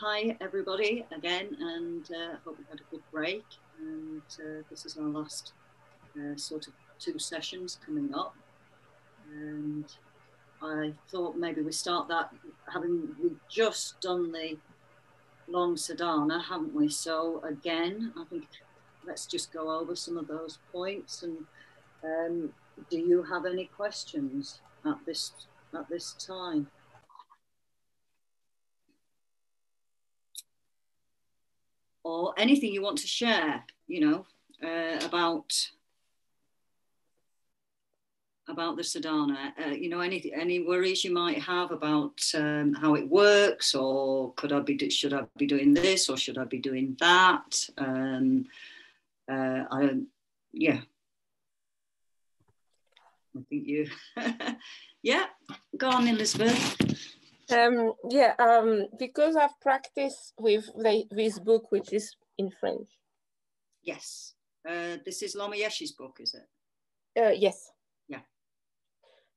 Hi everybody again, and hope you had a good break. And this is our last sort of two sessions coming up. And I thought maybe we start that, we've just done the long sadhana, haven't we? So again, I think let's just go over some of those points. And do you have any questions at this time? Or anything you want to share, about the sadhana, any worries you might have about how it works, or should I be doing this, or should I be doing that? Yeah, I think you, yeah, go on, Elizabeth. Because I've practiced with this book, which is in French. Yes, this is Lama Yeshe's book, is it? Yes. Yeah.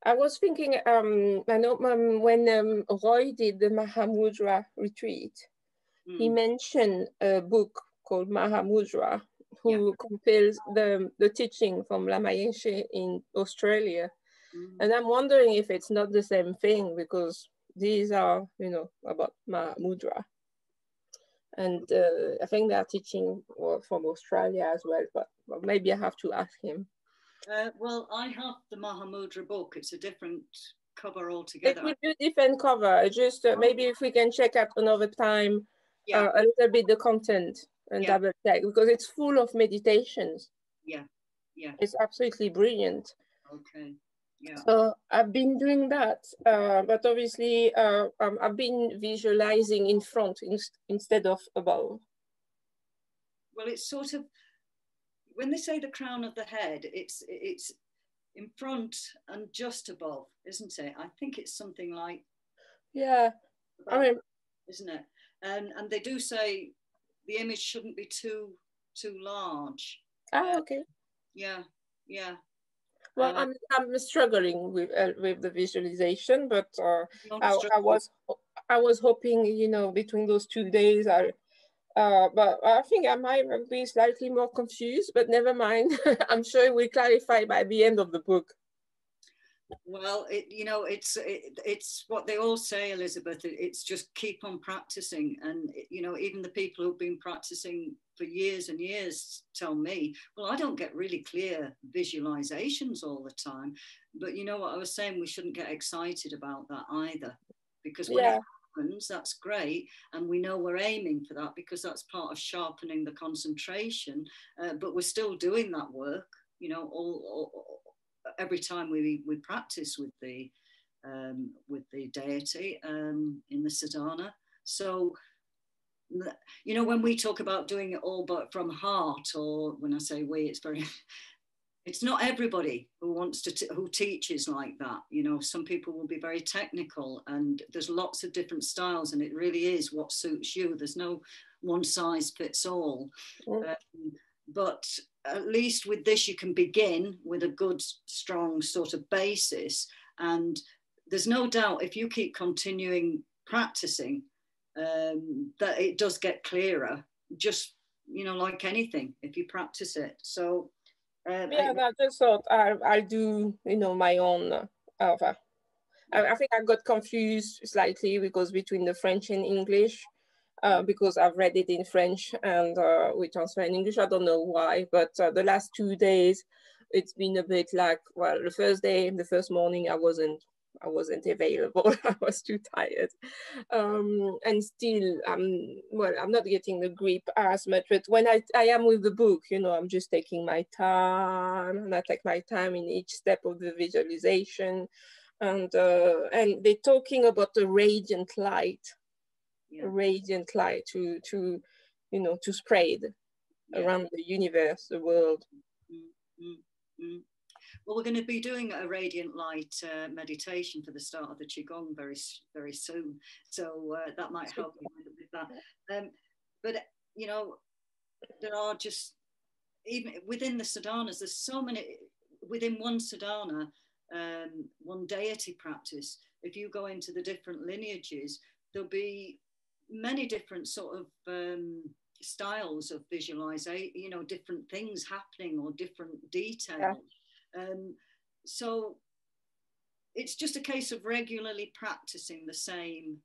I was thinking, I know when Roy did the Mahamudra retreat, he mentioned a book called Mahamudra, who compiles the teaching from Lama Yeshe in Australia. And I'm wondering if it's not the same thing, because these are, about Mahamudra. And I think they are teaching from Australia as well, but maybe I have to ask him. Well, I have the Mahamudra book. It's a different cover altogether. It would be a different cover. Just maybe if we can check out another time, a little bit the content and double check, because it's full of meditations. Yeah. It's absolutely brilliant. Okay. Yeah. So I've been doing that, but obviously I've been visualizing in front instead of above. Well, it's sort of, when they say the crown of the head, it's in front and just above, isn't it? I think it's something like, isn't it? And they do say the image shouldn't be too large. Okay. Yeah. Well, I'm struggling with the visualization, but I was hoping, between those 2 days, but I think I might be slightly more confused, but never mind. I'm sure it will clarify by the end of the book. Well, it's what they all say, Elizabeth. It's just keep on practicing, and even the people who've been practicing for years and years tell me, well, I don't get really clear visualizations all the time. But you know what I was saying, we shouldn't get excited about that either, because when it happens, that's great, and we know we're aiming for that, because that's part of sharpening the concentration. But we're still doing that work, every time we practice with the deity in the sadhana. So, when we talk about doing it all but from heart, or when I say we, it's not everybody who wants to who teaches like that. Some people will be very technical, and there's lots of different styles, and it really is what suits you. There's no one size fits all. But at least with this, you can begin with a good, strong sort of basis. And there's no doubt, if you keep continuing practicing, that it does get clearer, just, like anything, if you practice it. So, I just thought I'll do, my own. I think I got confused slightly because between the French and English. Because I've read it in French and we transfer in English. I don't know why, but the last 2 days, it's been a bit like, well, the first morning, I wasn't available. I was too tired. And still, I'm not getting the grip as much, but when I am with the book, I'm just taking my time, and I take my time in each step of the visualization. And they're talking about the radiant light. Radiant light to spread around the universe, the world. Well, we're going to be doing a radiant light meditation for the start of the Qigong very, very soon. So that might help you with that. But, there are just, even within the sadhanas, there's so many, within one sadhana, one deity practice, if you go into the different lineages, there'll be many different sort of styles of visualization, you know, different things happening or different details. So it's just a case of regularly practicing the same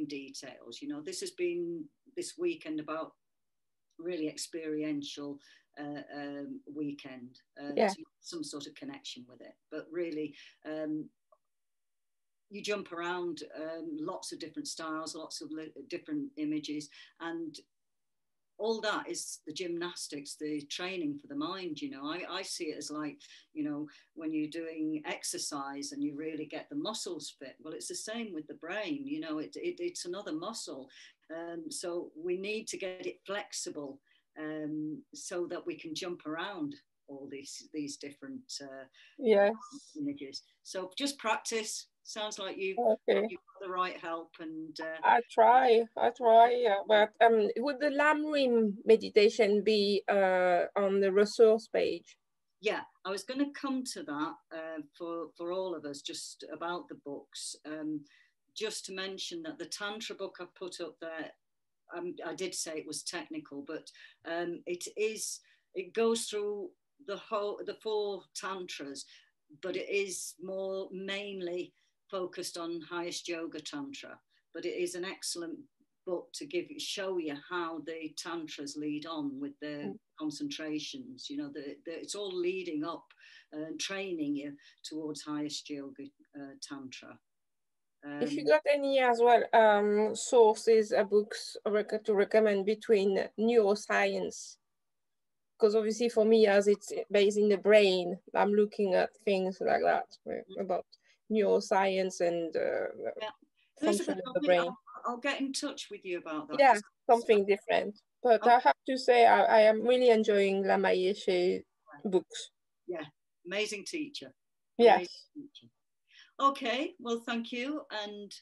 details. You know, this has been this weekend about really experiential weekend, some sort of connection with it, but really you jump around lots of different styles, lots of different images, and all that is the gymnastics, the training for the mind. You know, I see it as like, you know, when you're doing exercise and you really get the muscles fit. Well, it's the same with the brain. You know, it's another muscle. So we need to get it flexible so that we can jump around all these different images. So just practice. Sounds like you've got the right help, and I try. But would the lamb rim meditation be on the resource page? Yeah, I was going to come to that for all of us, just about the books. Just to mention that the Tantra book I put up there, I did say it was technical, but it goes through the 4 tantras, but it is more mainly focused on highest yoga tantra. But it is an excellent book to show you how the tantras lead on with their concentrations. You know, it's all leading up and training you towards highest yoga tantra. If you got any as well sources, books to recommend between neuroscience, because obviously for me, as it's based in the brain, I'm looking at things like that about neuroscience and function of the brain. I'll get in touch with you about that. Yeah, something different. But I have to say, I am really enjoying Lama Yeshe's books. Yeah, amazing teacher. Yes. Okay, well, thank you. And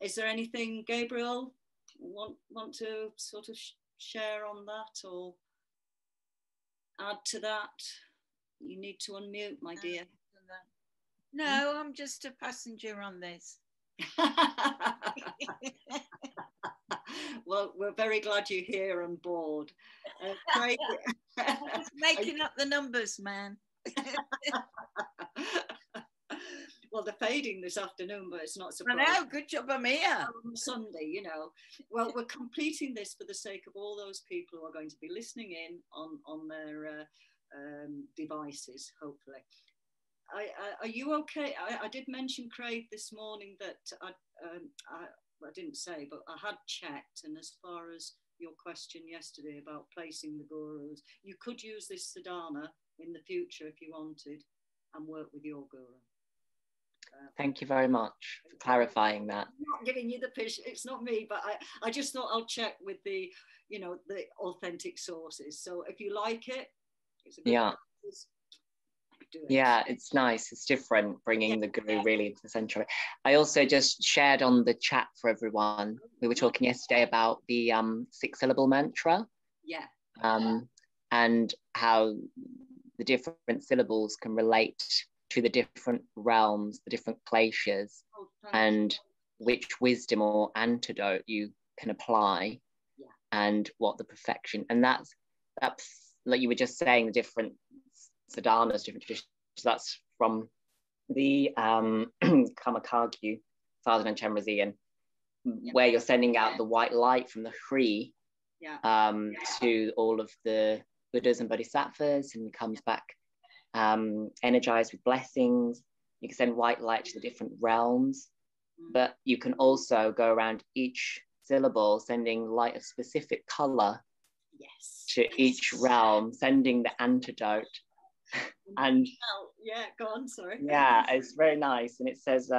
is there anything, Gabriel, want to sort of share on that or add to that? You need to unmute, my dear. No, I'm just a passenger on this. Well, we're very glad you're here on board. Craig, I'm just making up the numbers, man. Well, they're fading this afternoon, but it's not surprising. I know, good job I'm here. On Sunday, you know. Well, we're completing this for the sake of all those people who are going to be listening in on their devices, hopefully. Are you okay? I did mention, Craig, this morning that I didn't say, but I had checked, and as far as your question yesterday about placing the gurus, you could use this sadhana in the future if you wanted and work with your guru. Thank you very much for clarifying that. I'm not giving you the pitch, it's not me, but I just thought I'll check with the, you know, the authentic sources. So if you like it, it's a good practice. Yeah, it's nice. It's different, bringing the guru really into the center of it. I also just shared on the chat for everyone. We were talking yesterday about the 6-syllable mantra. Yeah. And how the different syllables can relate to the different realms, the different glaciers, and which wisdom or antidote you can apply, and what the perfection. And that's like you were just saying, the different sadhanas, different traditions. That's from the Kamakagyu, sadhana and Chenresig, and where you're sending out the white light from the Hri to all of the Buddhas and Bodhisattvas, and it comes back energized with blessings. You can send white light to the different realms, but you can also go around each syllable sending light of specific color to each realm, sending the antidote. And go on, sorry. It's very nice. And it says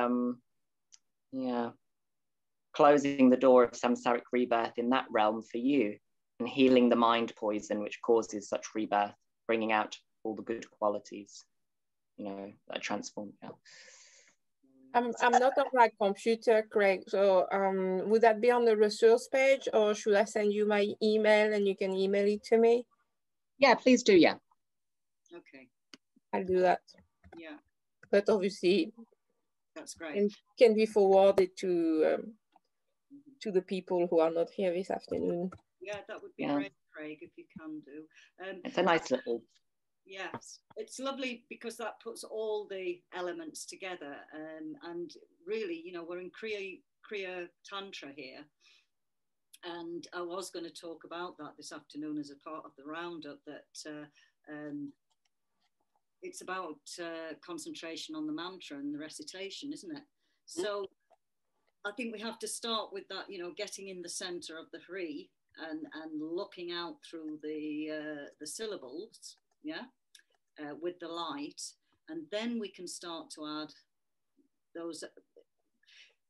closing the door of samsaric rebirth in that realm for you, and healing the mind poison which causes such rebirth, bringing out all the good qualities, you know, that transform. I'm not on my computer, Craig, so would that be on the resource page, or should I send you my email and you can email it to me? Yeah, please do. Okay, I'll do that. Yeah, but obviously that's great. It can be forwarded to to the people who are not here this afternoon. Yeah, that would be great, Craig, if you can do. It's a nice little. Yes, it's lovely because that puts all the elements together, and really, you know, we're in Kriya Tantra here, and I was going to talk about that this afternoon as a part of the roundup, that it's about concentration on the mantra and the recitation, isn't it? So I think we have to start with that, you know, getting in the center of the Hri and looking out through the syllables, with the light, and then we can start to add those.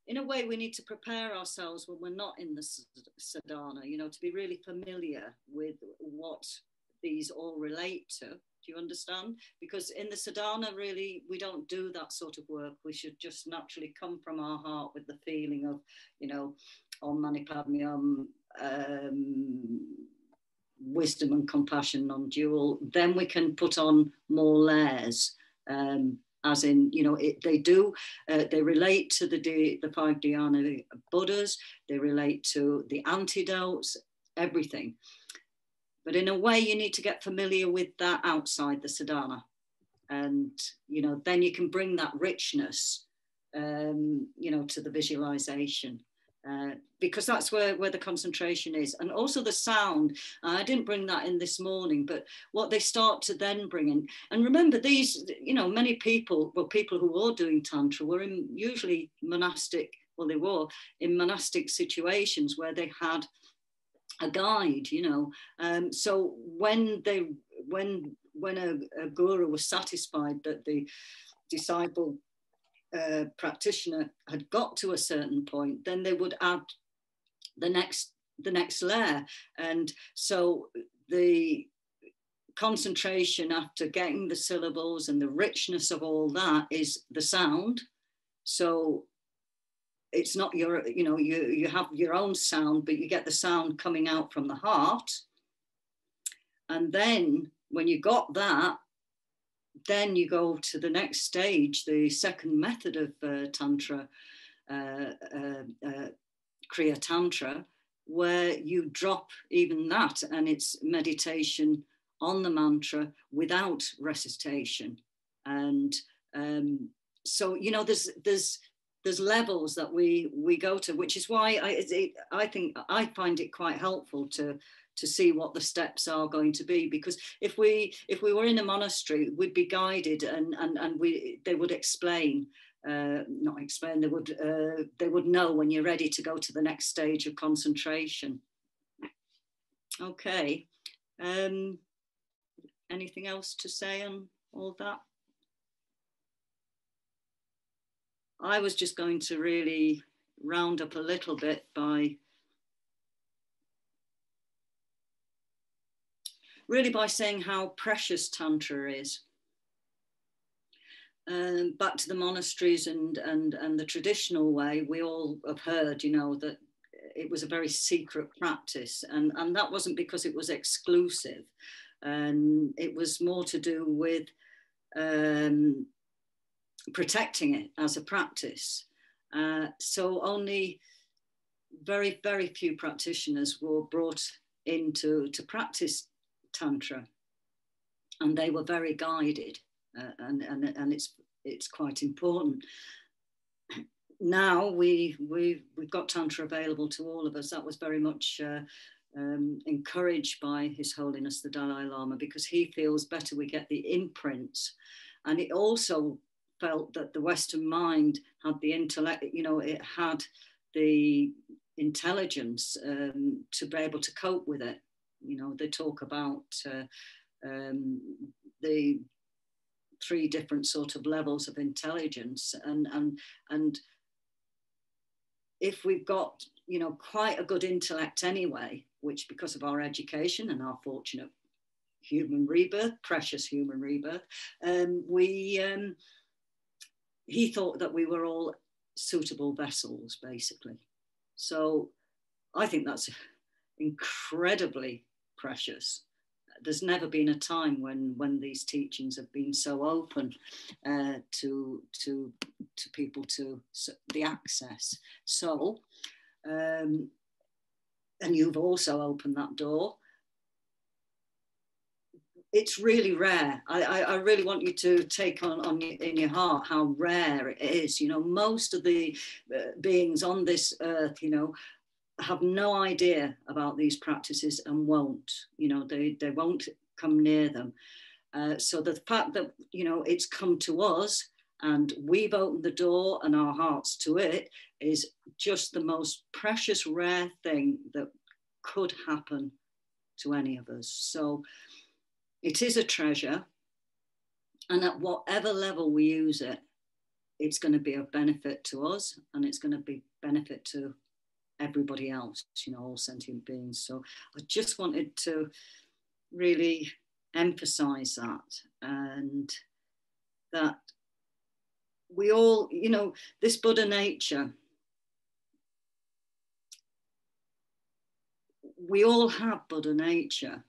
In a way, we need to prepare ourselves when we're not in the sadhana, you know, to be really familiar with what these all relate to. Do you understand? Because in the sadhana, really, we don't do that sort of work. We should just naturally come from our heart with the feeling of, you know, Om Mani Padme Hum, wisdom and compassion non-dual. Then we can put on more layers, as in, you know, they relate to the 5 dhyana Buddhas, they relate to the antidotes, everything. But in a way, you need to get familiar with that outside the sadhana. And, you know, then you can bring that richness, you know, to the visualization. Because that's where the concentration is. And also the sound. I didn't bring that in this morning, but what they start to then bring in. And remember, these, you know, many people, well, people who are doing Tantra were in usually monastic, well, they were in monastic situations where they had a guide, you know. So when a guru was satisfied that the disciple practitioner had got to a certain point, then they would add the next layer. And so the concentration after getting the syllables and the richness of all that is the sound. So it's not your, you know, you have your own sound, but you get the sound coming out from the heart. And then when you got that, then you go to the next stage, the second method of Tantra, Kriya Tantra, where you drop even that, and it's meditation on the mantra without recitation. And so, you know, there's levels that we go to, which is why I think I find it quite helpful to see what the steps are going to be, because if we were in a monastery, we'd be guided, and they would explain, not explain, they would know when you're ready to go to the next stage of concentration. Okay, anything else to say on all that? I was just going to really round up a little bit by saying how precious Tantra is. Back to the monasteries and the traditional way, we all have heard, you know, that it was a very secret practice, and that wasn't because it was exclusive. It was more to do with protecting it as a practice. So only very, very few practitioners were brought in to practice Tantra, and they were very guided, and it's quite important. Now we've got Tantra available to all of us. That was very much encouraged by His Holiness the Dalai Lama, because he feels better we get the imprints. And it also felt that the Western mind had the intellect, you know, it had the intelligence to be able to cope with it. You know, they talk about the 3 different sort of levels of intelligence, and if we've got, you know, quite a good intellect anyway, which because of our education and our fortunate human rebirth, precious human rebirth, he thought that we were all suitable vessels, basically. So I think that's incredibly precious. There's never been a time when these teachings have been so open to people, to the access. So and you've also opened that door. It's really rare. I really want you to take on in your heart how rare it is. You know, most of the beings on this earth, you know, have no idea about these practices and won't. You know, they won't come near them. So the fact that, you know, it's come to us and we've opened the door and our hearts to it is just the most precious, rare thing that could happen to any of us. So it is a treasure, and at whatever level we use it, it's going to be of benefit to us, and it's going to be benefit to everybody else, you know, all sentient beings. So I just wanted to really emphasize that, and that we all, you know, this Buddha nature, we all have Buddha nature.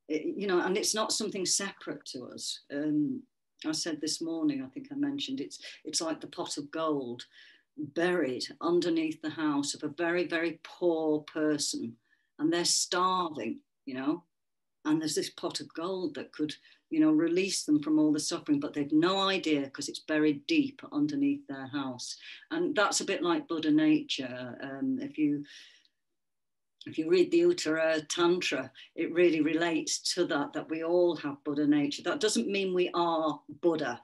You know, and it's not something separate to us. I said this morning, I think I mentioned, it's like the pot of gold buried underneath the house of a very, very poor person, and they're starving, you know, and there's this pot of gold that could, you know, release them from all the suffering, but they've no idea because it's buried deep underneath their house. And that's a bit like Buddha nature. If you read the Uttara Tantra, it really relates to that we all have Buddha nature. That doesn't mean we are Buddha,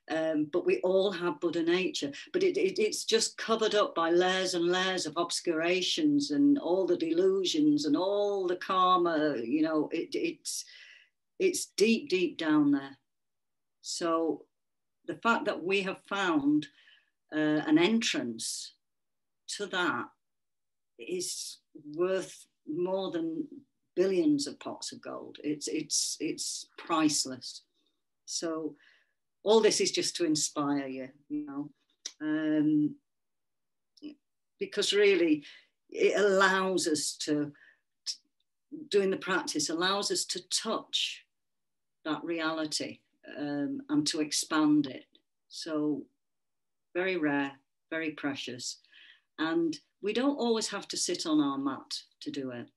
but we all have Buddha nature. But it's just covered up by layers and layers of obscurations and all the delusions and all the karma, you know, it's deep, deep down there. So the fact that we have found an entrance to that is worth more than billions of pots of gold. It's priceless. So all this is just to inspire you, you know, because really it allows us to, doing the practice allows us to touch that reality and to expand it. So very rare, very precious. And we don't always have to sit on our mat to do it,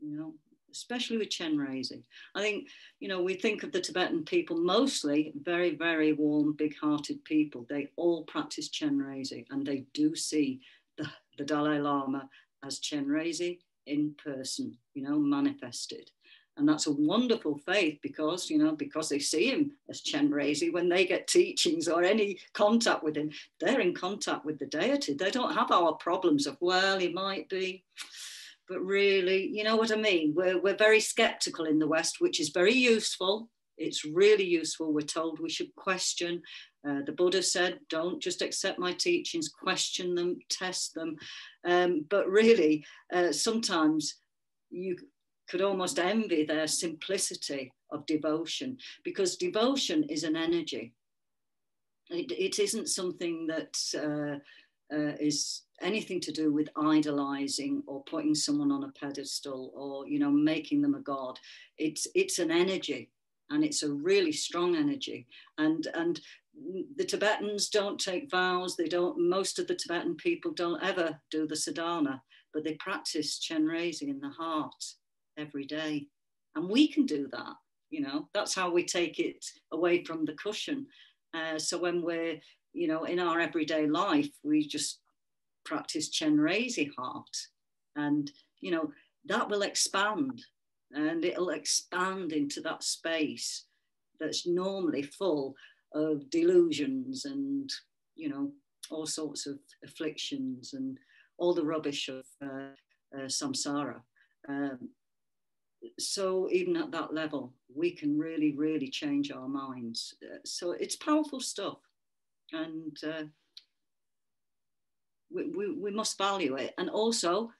you know, especially with Chenresig. I think, you know, we think of the Tibetan people, mostly very, very warm, big-hearted people. They all practice Chenresig, and they do see the Dalai Lama as Chenresig in person, you know, manifested. And that's a wonderful faith because, you know, because they see him as Chenresig, when they get teachings or any contact with him, they're in contact with the deity. They don't have our problems of, well, he might be, but really, you know what I mean? We're very skeptical in the West, which is very useful. It's really useful. We're told we should question. The Buddha said, don't just accept my teachings, question them, test them. But really, sometimes you could almost envy their simplicity of devotion, because devotion is an energy. It isn't something that is anything to do with idolizing or putting someone on a pedestal or, you know, making them a god. It's an energy, and it's a really strong energy. And the Tibetans don't take vows. They don't. Most of the Tibetan people don't ever do the sadhana, but they practice Chenresig in the heart every day. And we can do that, you know. That's how we take it away from the cushion. So when we're, you know, in our everyday life, we just practice Chenresig heart, and, you know, that will expand, and it'll expand into that space that's normally full of delusions and, you know, all sorts of afflictions and all the rubbish of samsara. So even at that level, we can really, really change our minds. So it's powerful stuff, and we must value it. And also,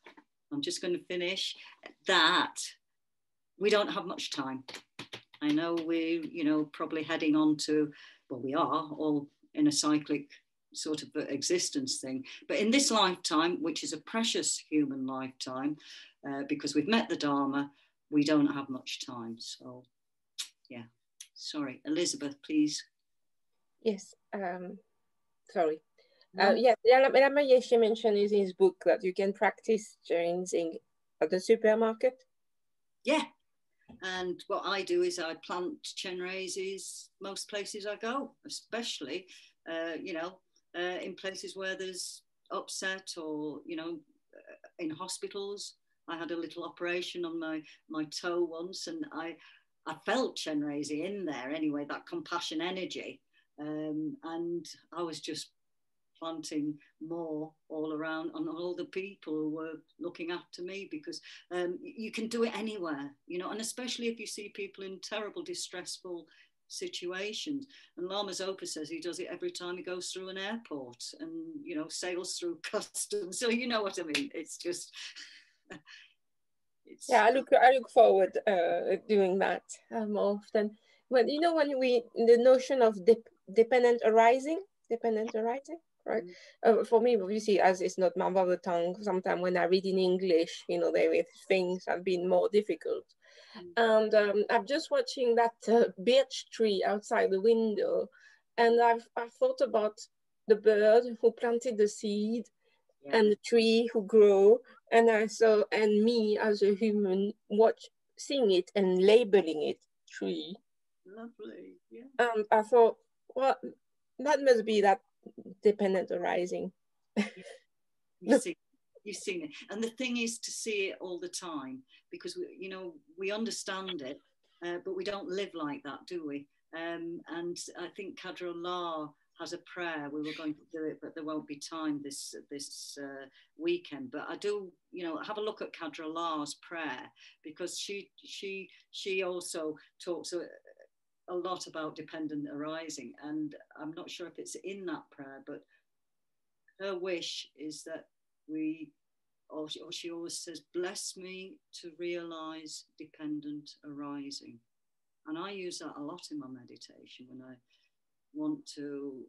I'm just going to finish that we don't have much time. I know we're, you know, probably heading on to, well, we are all in a cyclic sort of existence thing. But in this lifetime, which is a precious human lifetime, because we've met the Dharma, we don't have much time. So, yeah. Sorry, Elizabeth, please. Yes. Sorry. No? Yes, Lama Yeshe mentioned in his book that you can practice Chenresig at the supermarket. Yeah. And what I do is I plant Chenresis most places I go, especially, in places where there's upset or, in hospitals. I had a little operation on my toe once, and I felt Chenresi in there anyway, that compassion energy. And I was just planting more all around on all the people who were looking after me, because you can do it anywhere, and especially if you see people in terrible, distressful situations. And Lama Zopa says he does it every time he goes through an airport and, sails through customs. So you know what I mean? It's just... Yeah, I look forward doing that more often. When the notion of dependent arising, right? For me, obviously, as it's not my mother tongue, sometimes when I read in English, there things have been more difficult. And I'm just watching that birch tree outside the window, and I've thought about the bird who planted the seed, and the tree who grow, and me as a human seeing it and labeling it tree. Lovely, yeah. And I thought, well, that must be that dependent arising. You've seen it, and the thing is to see it all the time, because we understand it, but we don't live like that, do we? And I think Kadra Allah has a prayer. We were going to do it, but there won't be time this weekend. But I do, have a look at Kadra Allah's prayer, because she also talks a lot about dependent arising, and I'm not sure if it's in that prayer, but her wish is that she always says, bless me to realize dependent arising. And I use that a lot in my meditation when I want to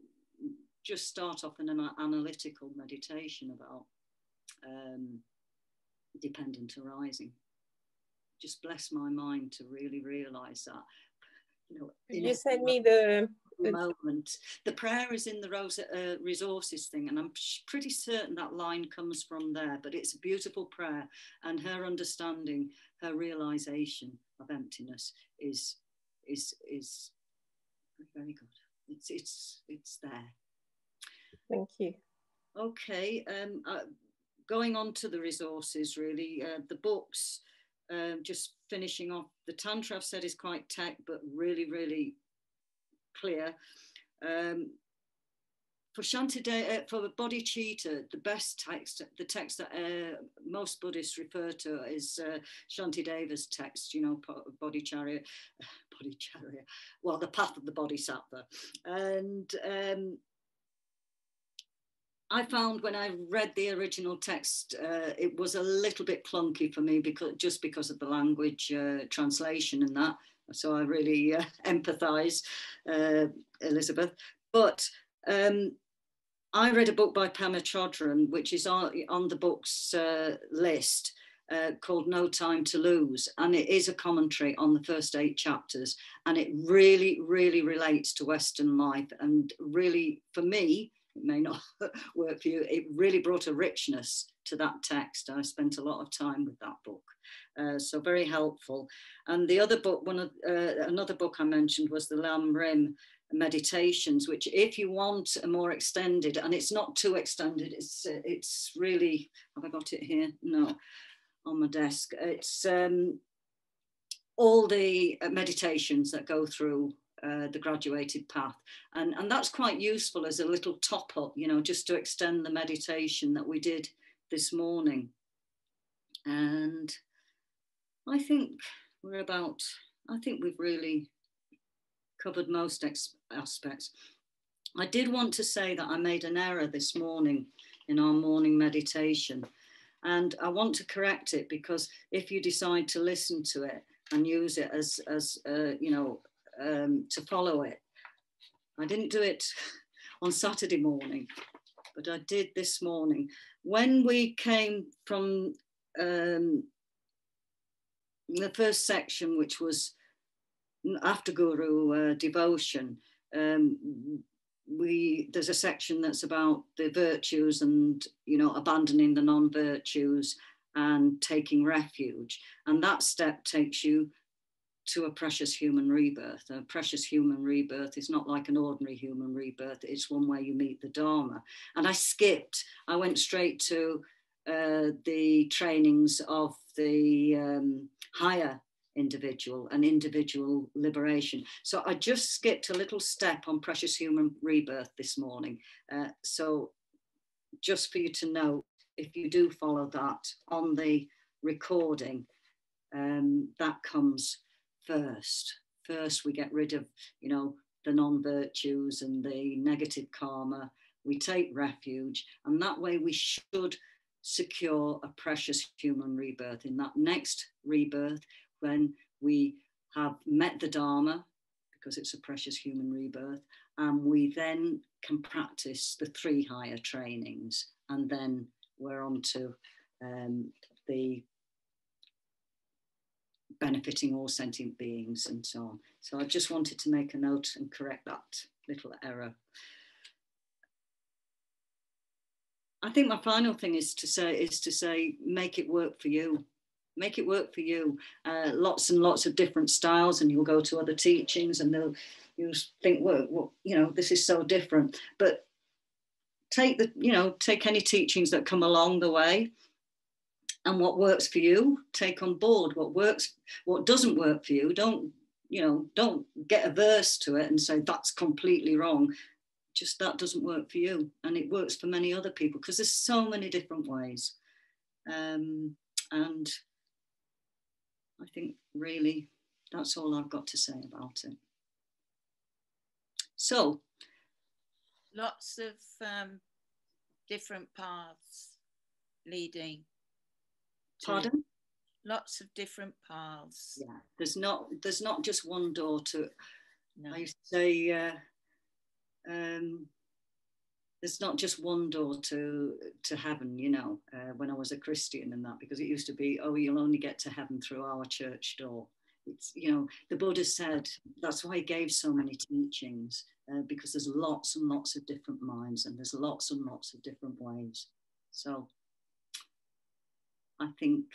just start off in an analytical meditation about dependent arising. Just bless my mind to really realize that. You send me the moment. The prayer is in the resources thing, and I'm pretty certain that line comes from there, but it's a beautiful prayer, and her understanding, her realization of emptiness is very good. It's there. Thank you. Okay, going on to the resources, really, the books, just finishing off. The Tantra, I've said, is quite tech, but really, really clear. For Shantideva, for Bodhicitta, the best text, the text that most Buddhists refer to is Shantideva's text, Bodhicharya, well, the path of the Bodhisattva. And I found when I read the original text, it was a little bit clunky for me, because of the language translation and that. So I really empathise, Elizabeth. But I read a book by Pema Chodron, which is on the books list, called No Time to Lose. And it is a commentary on the first 8 chapters. And it really, really relates to Western life. And really, for me, it may not work for you, it really brought a richness to that text. I spent a lot of time with that book. So very helpful. And the other book, another book I mentioned was the Lam Rim Meditations, which if you want a more extended, and it's not too extended, it's really, have I got it here? No, on my desk. It's all the meditations that go through the graduated path, and that's quite useful as a little top up, just to extend the meditation that we did this morning. And I think we've really covered most aspects. I did want to say that I made an error this morning in our morning meditation, and I want to correct it, because if you decide to listen to it and use it as to follow it, I didn't do it on Saturday morning, but I did this morning. When we came from the first section, which was after Guru devotion, there's a section that's about the virtues and, you know, abandoning the non-virtues and taking refuge. And that step takes you to a precious human rebirth. A precious human rebirth is not like an ordinary human rebirth. It's one where you meet the Dharma. And I went straight to the trainings of the higher individual and individual liberation. So I just skipped a little step on precious human rebirth this morning. So just for you to know, if you do follow that on the recording, that comes first. First, we get rid of, you know, the non-virtues and the negative karma. We take refuge, and that way we should secure a precious human rebirth. In that next rebirth, when we have met the Dharma, because it's a precious human rebirth, and we then can practice the 3 higher trainings, and then we're on to the benefiting all sentient beings and so on. So I just wanted to make a note and correct that little error. I think my final thing is to say, make it work for you. Make it work for you. Lots and lots of different styles, and you'll go to other teachings and you'll think, well, you know, this is so different. But take any teachings that come along the way, and what works for you, take on board. What doesn't work for you, don't get averse to it and say that's completely wrong. Just that doesn't work for you, and it works for many other people, because there's so many different ways. And I think really that's all I've got to say about it. So lots of different paths leading. Pardon? Lots of different paths. Yeah, there's not just one door to. No. I used to say there's not just one door to heaven, you know, when I was a Christian and that, because it used to be, oh, you'll only get to heaven through our church door. It's, you know, the Buddha said, that's why he gave so many teachings, because there's lots and lots of different minds, and there's lots and lots of different ways. So I think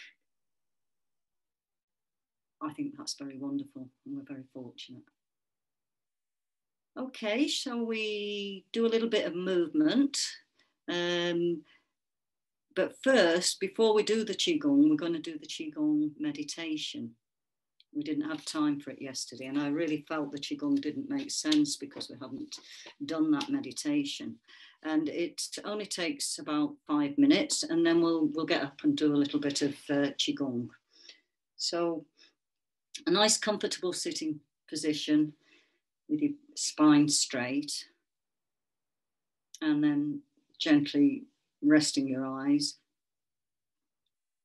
that's very wonderful, and we're very fortunate. Okay, shall we do a little bit of movement? But first, before we do the Qigong, we're going to do the Qigong meditation. We didn't have time for it yesterday, and I really felt the Qigong didn't make sense because we haven't done that meditation. And it only takes about 5 minutes, and then we'll get up and do a little bit of Qigong. So a nice comfortable sitting position with your spine straight, and then gently resting your eyes,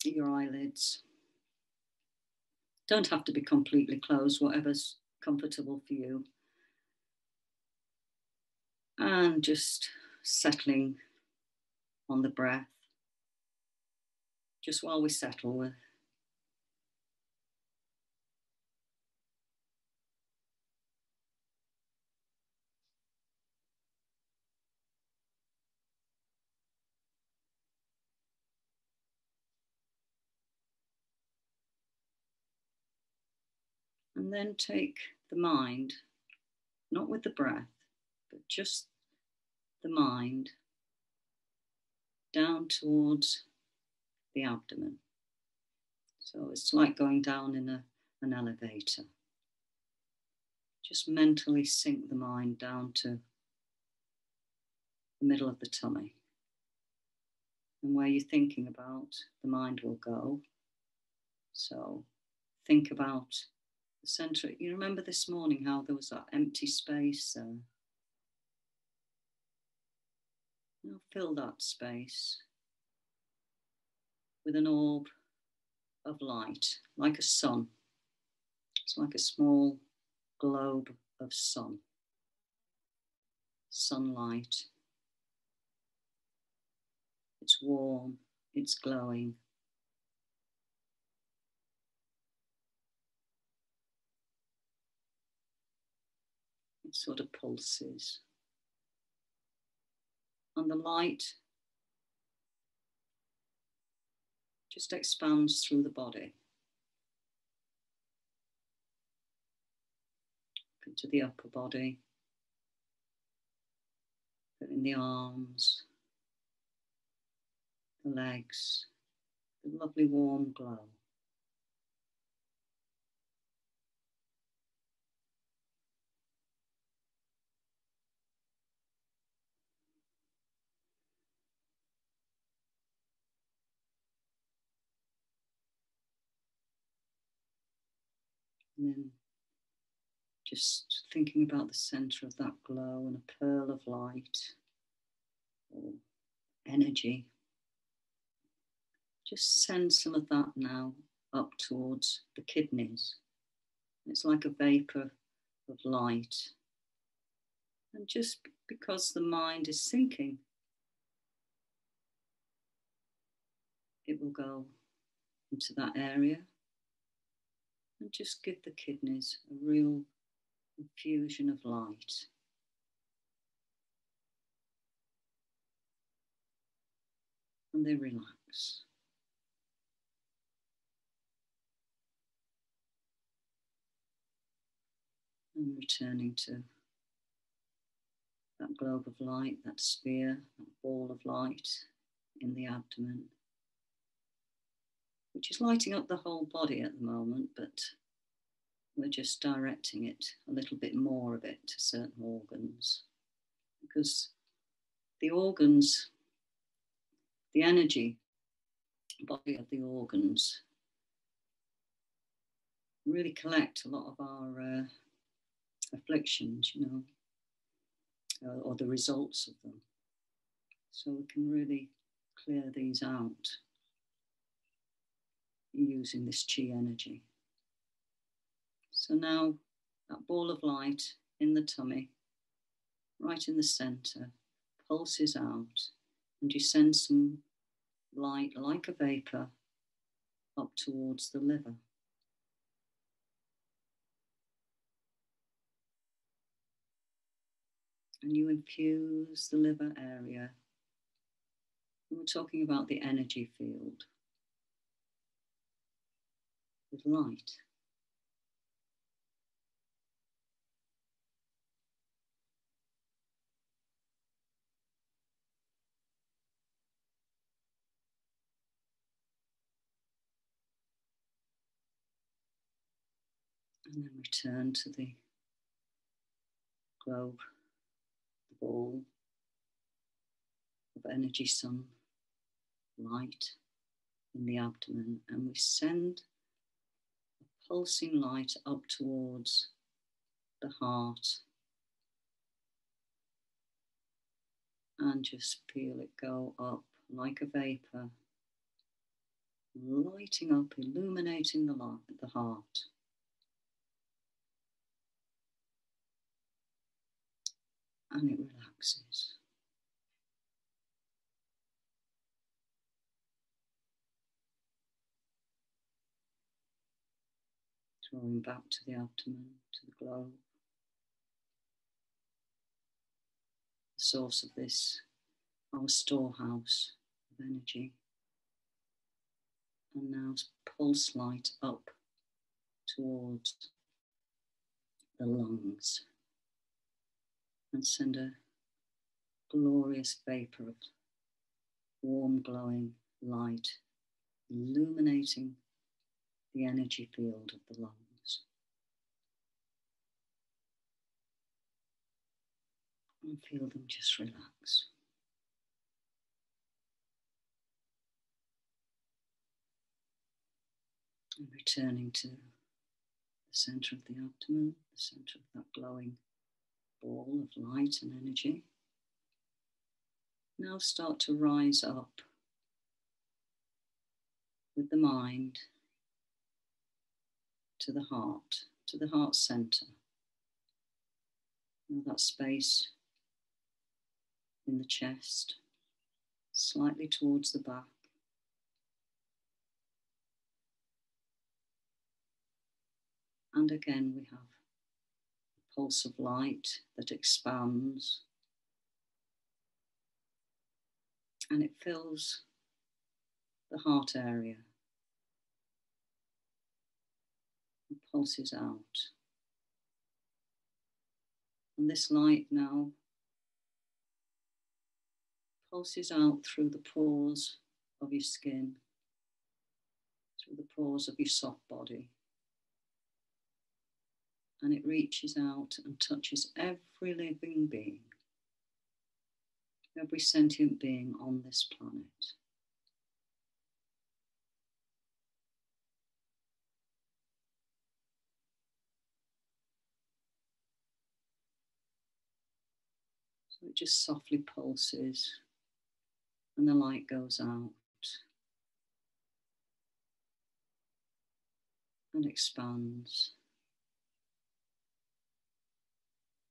your eyelids. Don't have to be completely closed, whatever's comfortable for you. And just settling on the breath. Just while we settle with. And then take the mind, not with the breath, but just the mind down towards the abdomen. So it's like going down in an elevator. Just mentally sink the mind down to the middle of the tummy. And where you're thinking about, the mind will go. So think about the center. You remember this morning how there was that empty space there? Now fill that space with an orb of light, like a sun. It's like a small globe of sunlight. It's warm, it's glowing. It sort of pulses. And the light just expands through the body into the upper body, in the arms, the legs, the lovely warm glow. And then just thinking about the center of that glow and a pearl of light or energy. Just send some of that now up towards the kidneys. It's like a vapor of light. And just because the mind is thinking, it will go into that area and just give the kidneys a real infusion of light. And they relax. And returning to that globe of light, that sphere, that ball of light in the abdomen, which is lighting up the whole body at the moment, but we're just directing it a little bit more of it to certain organs, because the organs, the energy body of the organs really collect a lot of our afflictions, or the results of them. So we can really clear these out using this chi energy. So now that ball of light in the tummy, right in the center, pulses out, and you send some light like a vapor up towards the liver. And you infuse the liver area. And we're talking about the energy field with light. And then return to the globe, the ball of energy sun, light in the abdomen, and we send a pulsing light up towards the heart and just feel it go up like a vapor, lighting up, illuminating the heart. And it relaxes. Drawing back to the abdomen, to the globe. The source of this, our storehouse of energy. And now pulse light up towards the lungs. And send a glorious vapor of warm glowing light illuminating the energy field of the lungs. And feel them just relax. And returning to the center of the abdomen, the center of that glowing ball of light and energy. Now start to rise up with the mind to the heart center. Now that space in the chest, slightly towards the back. And again, we have a pulse of light that expands and it fills the heart area and pulses out. And this light now pulses out through the pores of your skin, through the pores of your soft body. And it reaches out and touches every living being, every sentient being on this planet. So it just softly pulses and the light goes out and expands.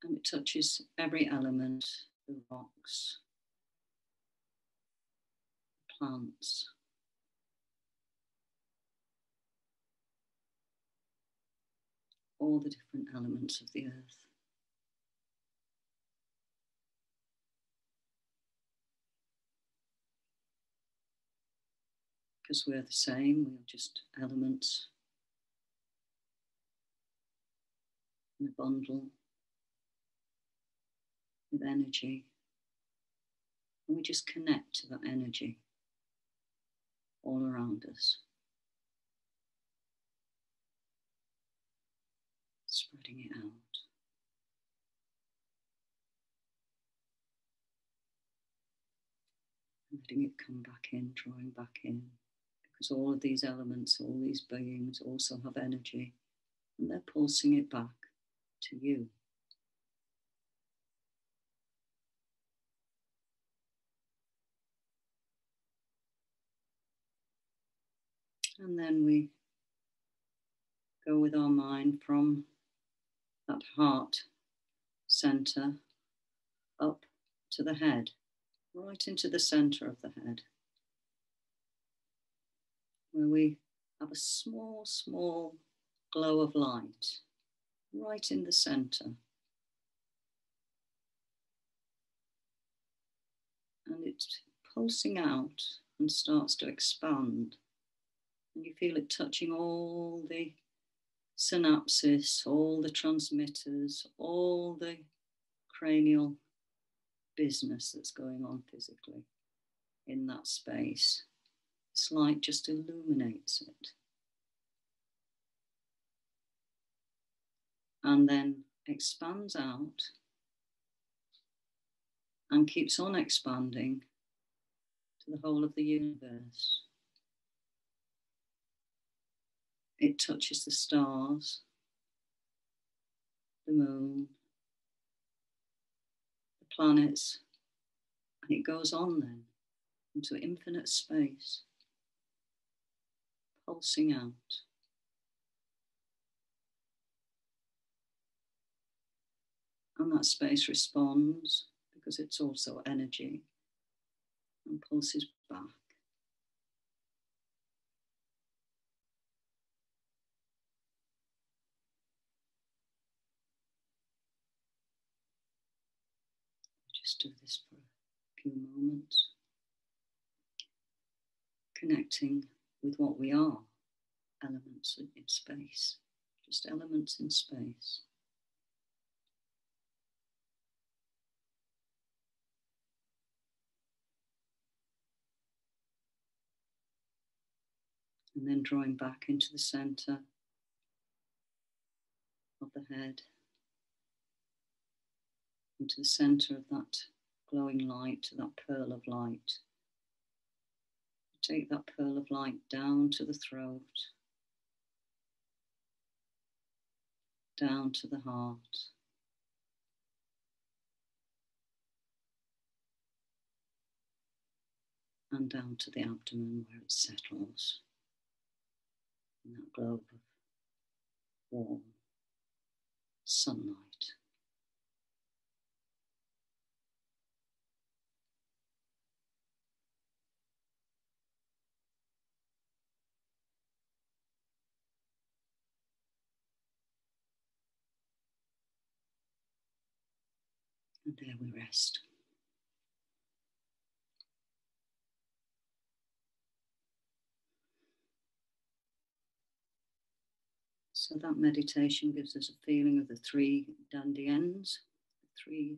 And it touches every element, the rocks, the plants, all the different elements of the earth. Because we're the same, we are just elements in a bundle with energy. And we just connect to that energy all around us, spreading it out. And letting it come back in, drawing back in. Because all of these elements, all these beings also have energy, and they're pulsing it back to you. And then we go with our mind from that heart center up to the head, right into the center of the head, where we have a small, small glow of light right in the center. And it's pulsing out and starts to expand. And you feel it touching all the synapses, all the transmitters, all the cranial business that's going on physically in that space. This light just illuminates it. And then expands out and keeps on expanding to the whole of the universe. It touches the stars, the moon, the planets, and it goes on then into infinite space, pulsing out. And that space responds because it's also energy and pulses back. Just do this for a few moments, connecting with what we are, elements in space, just elements in space. And then drawing back into the center of the head, into the center of that glowing light, that pearl of light. Take that pearl of light down to the throat, down to the heart, and down to the abdomen where it settles in that globe of warm sunlight. And there we rest. So that meditation gives us a feeling of the three dandians, the three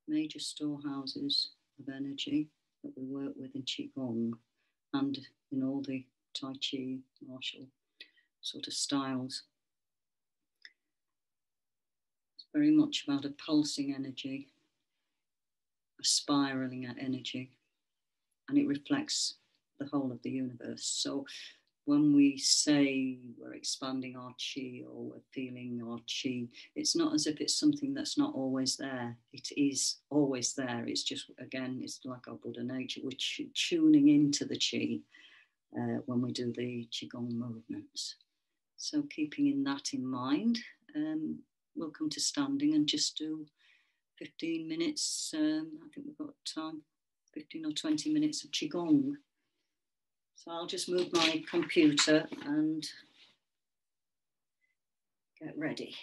major storehouses of energy that we work with in Qigong and in all the Tai Chi, martial sort of styles. It's very much about a pulsing energy, a spiraling energy, and it reflects the whole of the universe. So when we say we're expanding our chi or we're feeling our chi, it's not as if it's something that's not always there. It is always there. It's just, again, it's like our Buddha nature. We're tuning into the chi when we do the Qigong movements. So keeping that in mind, we'll come to standing and just do 15 minutes. I think we've got time, 15 or 20 minutes of Qigong. So I'll just move my computer and get ready.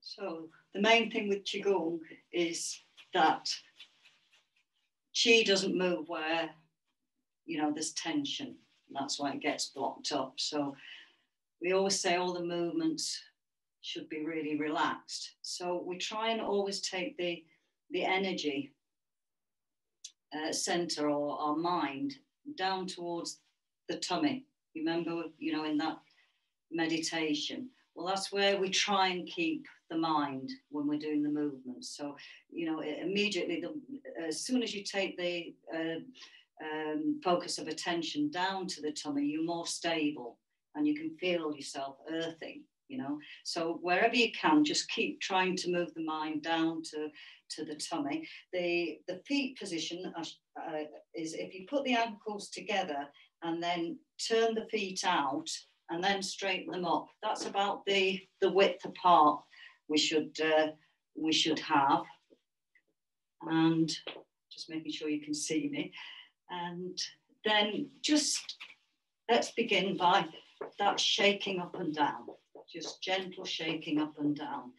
So the main thing with Qigong is that Qi doesn't move where, there's tension. That's why it gets blocked up. So we always say all the movements should be really relaxed. So we try and always take the energy center or our mind down towards the tummy. Remember, in that meditation. Well, that's where we try and keep the mind when we're doing the movements. So, immediately, as soon as you take the focus of attention down to the tummy, you're more stable and you can feel yourself earthing, So wherever you can, just keep trying to move the mind down to the tummy. The feet position is if you put the ankles together and then turn the feet out and then straighten them up. That's about the width apart we should have. And just making sure you can see me. And then just let's begin by that shaking up and down. Just gentle shaking up and down.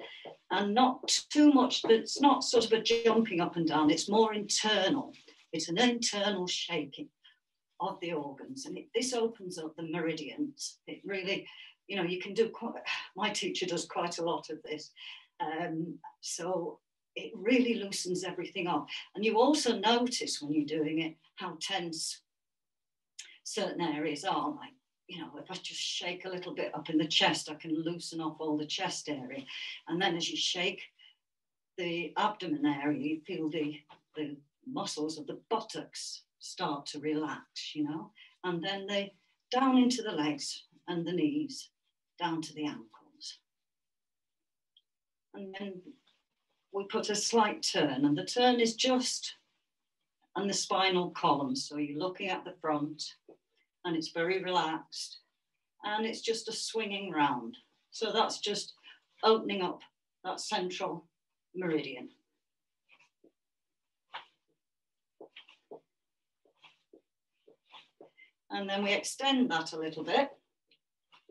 And not too much, it's not sort of a jumping up and down, it's more internal. It's an internal shaking of the organs, and this opens up the meridians. It really, you can do my teacher does quite a lot of this, so it really loosens everything up. And you also notice when you're doing it how tense certain areas are. Like, if I just shake a little bit up in the chest, I can loosen off all the chest area. And then as you shake the abdomen area, you feel the muscles of the buttocks start to relax, and then they down into the legs and the knees, down to the ankles. And then we put a slight turn, and the turn is just on the spinal column. So you're looking at the front and it's very relaxed and it's just a swinging round. So that's just opening up that central meridian. And then we extend that a little bit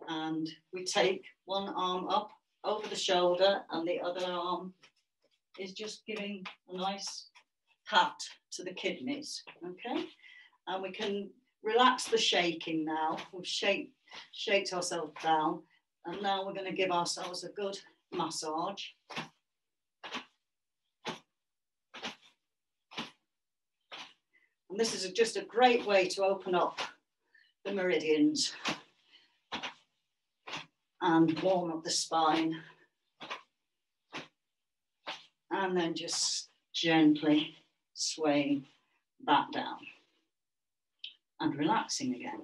and we take one arm up over the shoulder and the other arm is just giving a nice pat to the kidneys, okay? And we can relax the shaking now. We've shaked ourselves down and now we're going to give ourselves a good massage. And this is just a great way to open up the meridians and warm up the spine. And then just gently swaying back down and relaxing again.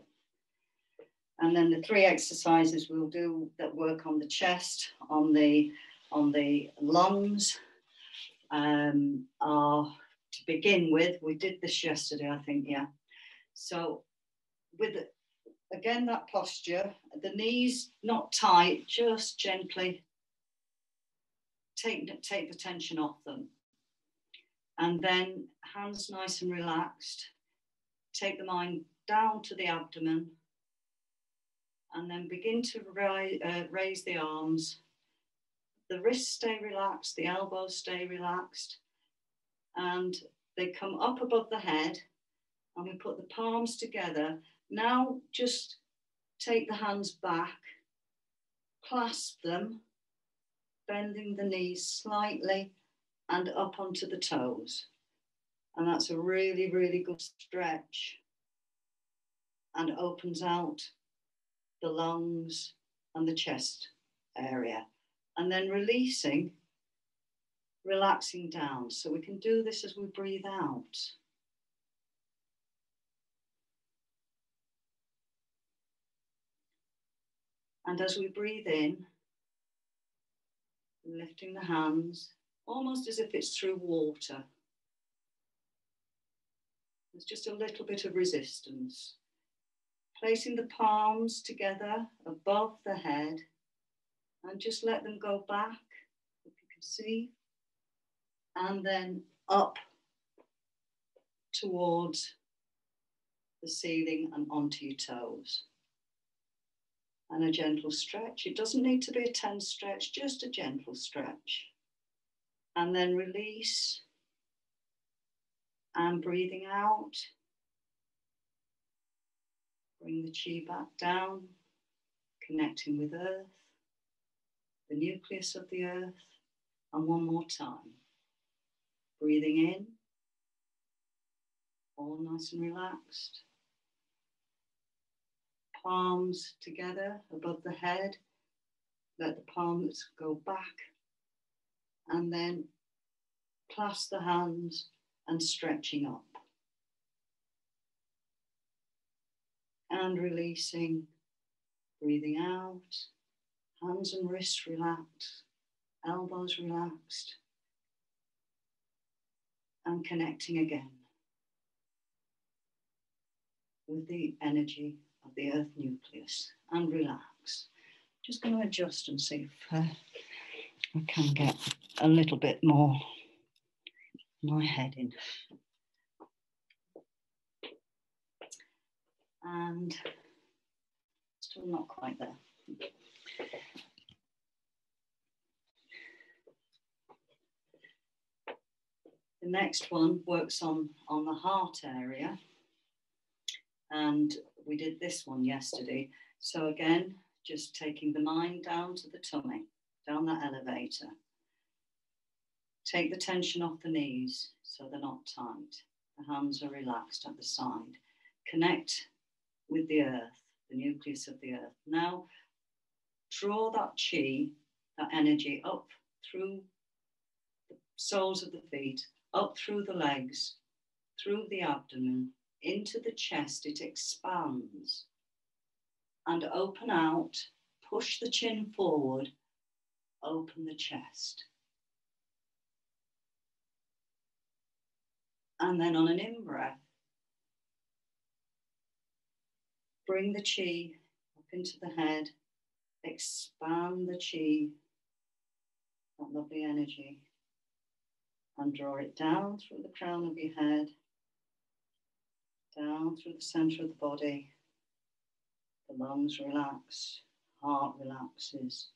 And then the 3 exercises we'll do that work on the chest, on the lungs, are, to begin with, we did this yesterday, I think, yeah. So with, again, that posture, the knees not tight, just gently take the tension off them. And then hands nice and relaxed. Take the mind down to the abdomen. And then begin to raise the arms. The wrists stay relaxed, the elbows stay relaxed. And they come up above the head. And we put the palms together. Now just take the hands back. Clasp them. Bending the knees slightly and up onto the toes. And that's a really, really good stretch and opens out the lungs and the chest area. And then releasing, relaxing down. So we can do this as we breathe out. And as we breathe in, lifting the hands, almost as if it's through water. There's just a little bit of resistance. Placing the palms together above the head and just let them go back, if you can see, and then up towards the ceiling and onto your toes. And a gentle stretch. It doesn't need to be a tense stretch, just a gentle stretch. And then release. And breathing out. Bring the chi back down, connecting with earth, the nucleus of the earth. And one more time. Breathing in, all nice and relaxed. Palms together above the head. Let the palms go back. And then clasp the hands and stretching up. And releasing, breathing out. Hands and wrists relaxed. Elbows relaxed. And connecting again with the energy of the earth nucleus, and relax. Just going to adjust and see if I can get a little bit more my head in. And still not quite there. The next one works on the heart area. And we did this one yesterday. So again, just taking the mind down to the tummy, down that elevator. Take the tension off the knees so they're not tight. The hands are relaxed at the side. Connect with the earth, the nucleus of the earth. Now, draw that chi, that energy up through the soles of the feet, up through the legs, through the abdomen, into the chest. It expands. And open out, push the chin forward, open the chest. And then on an in-breath, bring the chi up into the head, expand the chi, that lovely energy, and draw it down through the crown of your head, down through the center of the body. The lungs relax, heart relaxes,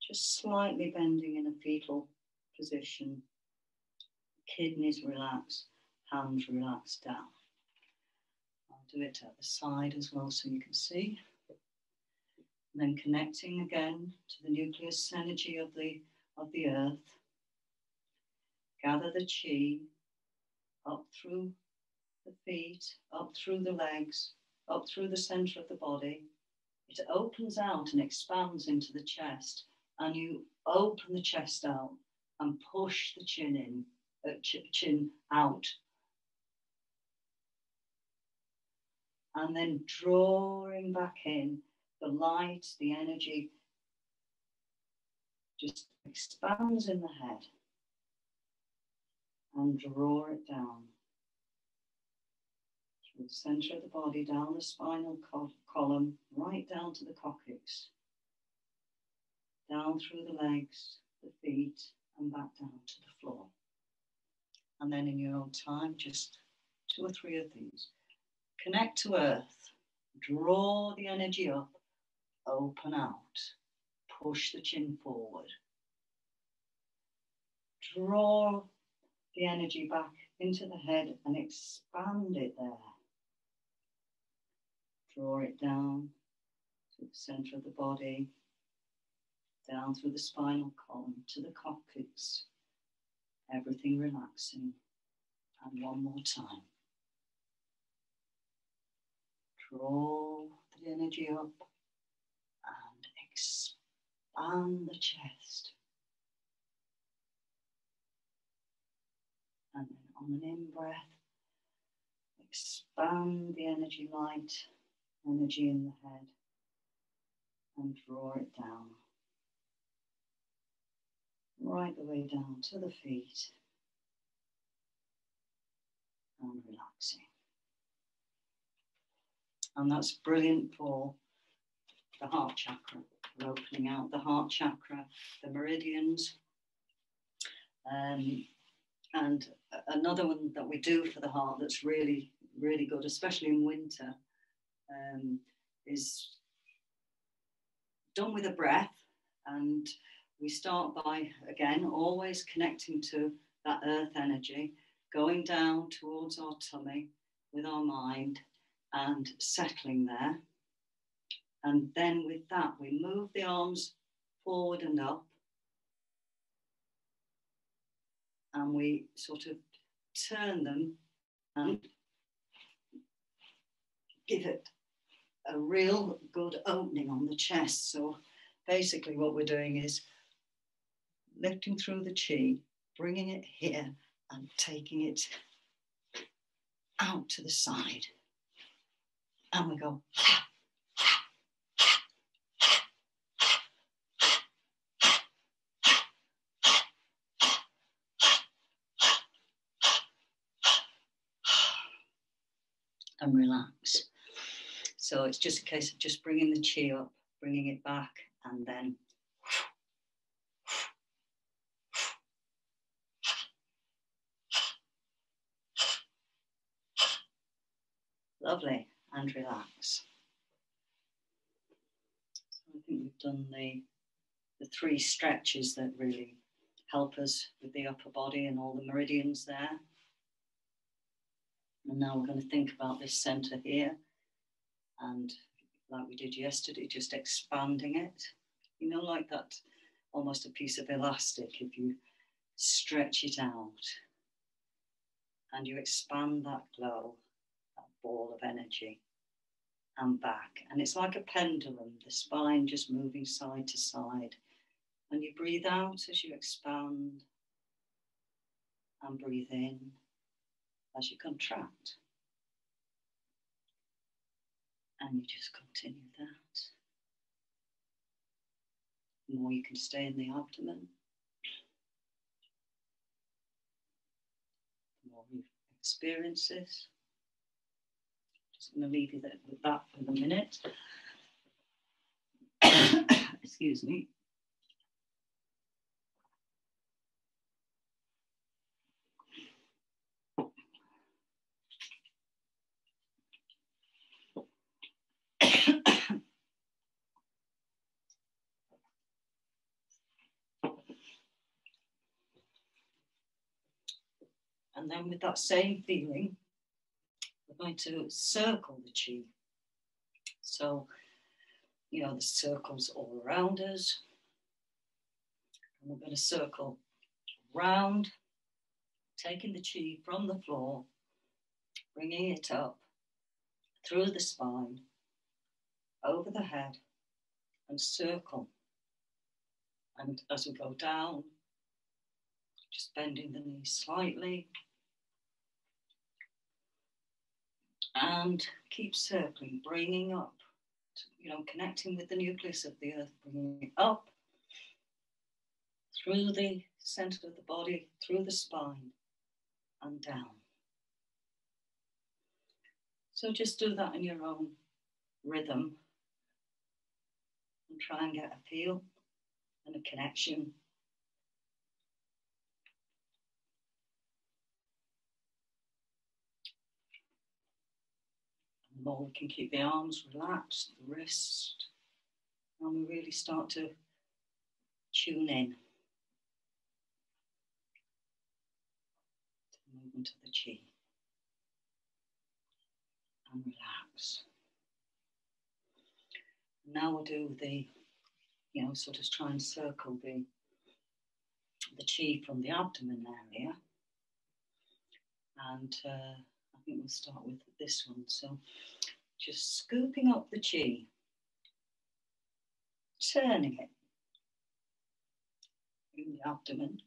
just slightly bending in a fetal position. Kidneys relax, hands relax down. I'll do it at the side as well so you can see. And then connecting again to the nucleus energy of the earth. Gather the chi up through the feet, up through the legs, up through the center of the body. It opens out and expands into the chest, and you open the chest out and push the chin in, chin out. And then drawing back in the light, the energy just expands in the head, and draw it down through the center of the body, down the spinal column, right down to the coccyx, down through the legs, the feet, and back down to the floor. And then in your own time, just 2 or 3 of these. Connect to earth, draw the energy up, open out, push the chin forward. Draw the energy back into the head and expand it there. Draw it down to the center of the body, down through the spinal column to the coccyx, everything relaxing. And one more time. Draw the energy up and expand the chest. And then on an in-breath, expand the energy light, energy in the head, and draw it down. Right the way down to the feet. And relaxing. And that's brilliant for the heart chakra. We're opening out the heart chakra, the meridians. And another one that we do for the heart that's really, really good, especially in winter, is done with a breath. And we start by, again, always connecting to that earth energy, going down towards our tummy with our mind and settling there. And then with that, we move the arms forward and up. And we sort of turn them and give it a real good opening on the chest. So basically what we're doing is lifting through the chi, bringing it here and taking it out to the side. And we go, and relax. So it's just a case of just bringing the chi up, bringing it back, and then lovely, and relax. So I think we've done the 3 stretches that really help us with the upper body and all the meridians there. And now we're going to think about this center here. And like we did yesterday, just expanding it. You know, like that, almost a piece of elastic. If you stretch it out and you expand that glow, that ball of energy, and back. And it's like a pendulum, the spine just moving side to side. And you breathe out as you expand and breathe in as you contract. And you just continue that. The more you can stay in the abdomen, the more you experience this. Just going to leave you there with that for a minute. Excuse me. And then with that same feeling, we're going to circle the chi. So, you know, the circles all around us. And we're going to circle round, taking the chi from the floor bringing it up through the spine, over the head, and circle. And as we go down, just bending the knees slightly. And keep circling, bringing up, connecting with the nucleus of the earth, bringing it up through the center of the body, through the spine, and down. So just do that in your own rhythm and try and get a feel and a connection. The more we can keep the arms relaxed, the wrist, and we really start to tune in to the movement of the chi and relax. Now we'll do the, sort of try and circle the chi from the abdomen area. And I think we'll start with this one. So just scooping up the chi, turning it in the abdomen.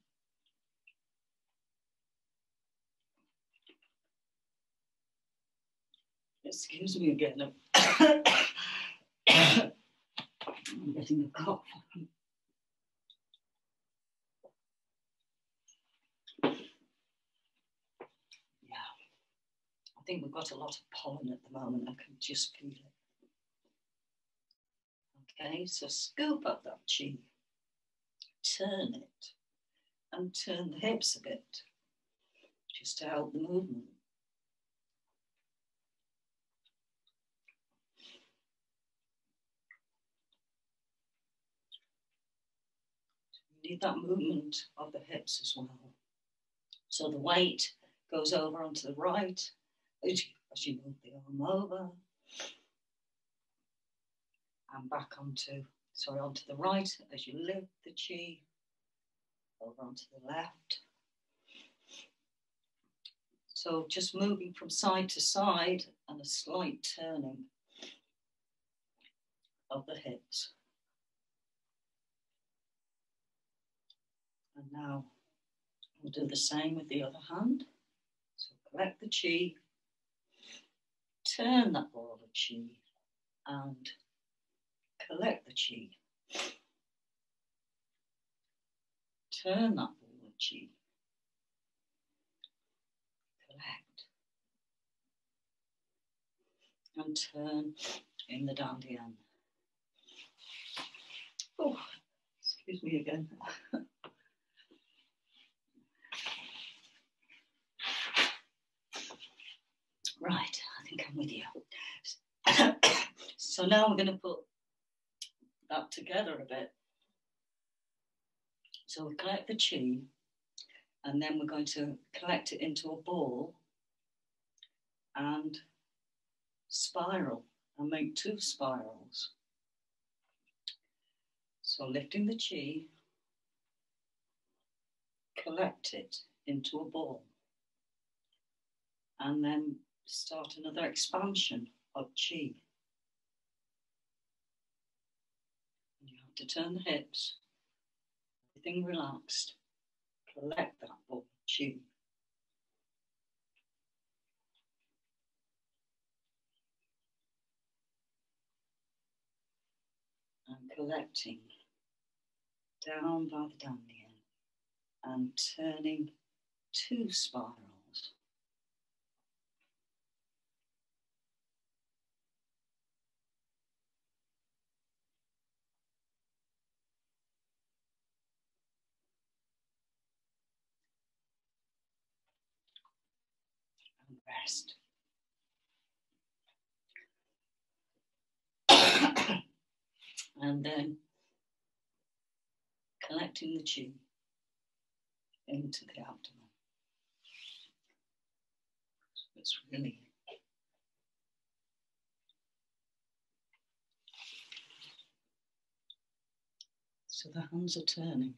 Excuse me again. I'm getting a cough. I think we've got a lot of pollen at the moment. I can just feel it. Okay, so scoop up that chi, turn it, and turn the hips a bit, just to help the movement. You need that movement of the hips as well. So the weight goes over onto the right as you move the arm over, and back onto the right as you lift the chi over onto the left. So just moving from side to side and a slight turning of the hips. And now we'll do the same with the other hand. So collect the chi, turn that ball of chi, and collect the chi. Turn that ball of chi. Collect. And turn in the dandian. Oh, excuse me again. Right, I think I'm with you. So now we're going to put that together a bit. So we collect the chi, and then we're going to collect it into a ball and spiral and make 2 spirals. So lifting the chi, collect it into a ball, and then start another expansion of chi. You have to turn the hips, everything relaxed, collect that ball of chi. And collecting down by the dandian and turning 2 spirals. And rest. And then collecting the chi into the abdomen. So it's really so the hands are turning.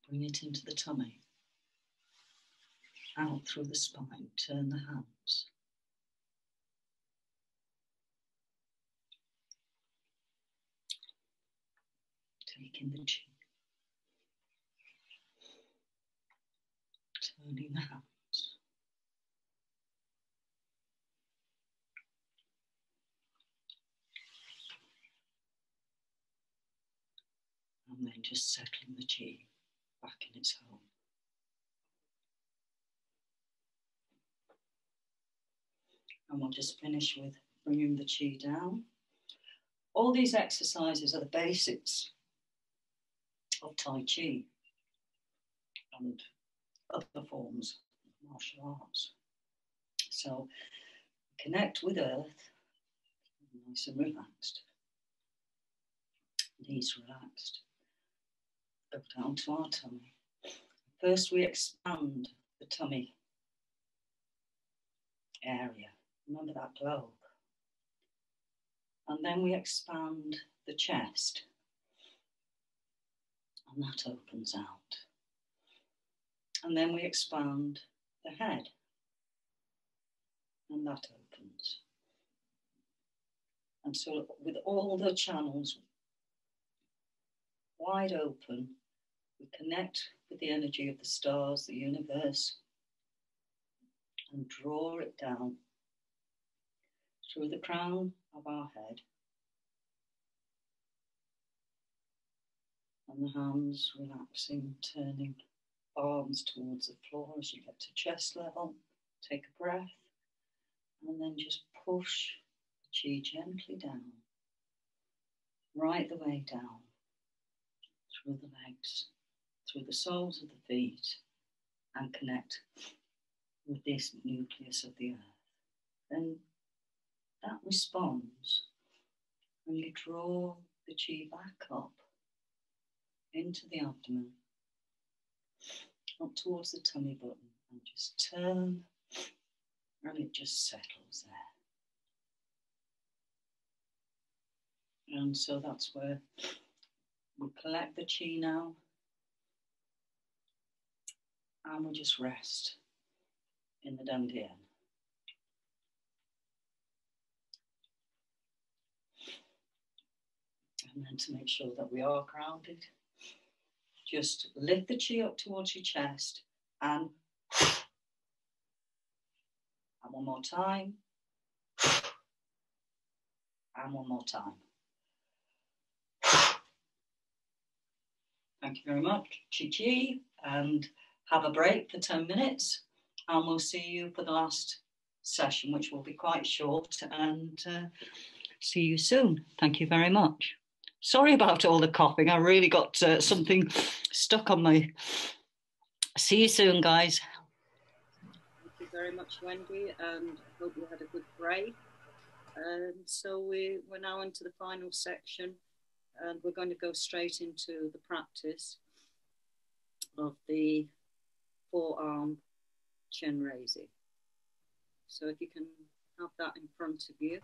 Bring it into the tummy. out through the spine. Turn the hands. Taking the chin. Turning the hands. And then just settling the chi back in its home. And we'll just finish with bringing the chi down. All these exercises are the basics of Tai Chi and other forms of martial arts. So connect with earth, nice and relaxed. Knees relaxed. Go down to our tummy. First we expand the tummy area. Remember that globe. And then we expand the chest. And that opens out. And then we expand the head. And that opens. And so with all the channels wide open, we connect with the energy of the stars, the universe, and draw it down through the crown of our head. And the hands relaxing, turning arms towards the floor as you get to chest level. Take a breath, and then just push the chi gently down, right the way down, through the legs, through the soles of the feet, and connect with this nucleus of the earth. Then that responds when you draw the chi back up into the abdomen, up towards the tummy button, and just turn, and it just settles there. And so that's where we collect the chi now, and we just rest in the dantian. And then to make sure that we are grounded, just lift the chi up towards your chest, and one more time, and one more time. Thank you very much, Chi, and have a break for 10 minutes, and we'll see you for the last session, which will be quite short, and see you soon. Thank you very much. Sorry about all the coughing. I really got something stuck on my... See you soon, guys. Thank you very much, Wendy, and I hope you had a good break. And so we're now into the final section, and we're going to go straight into the practice of the forearm Chenresig. So if you can have that in front of you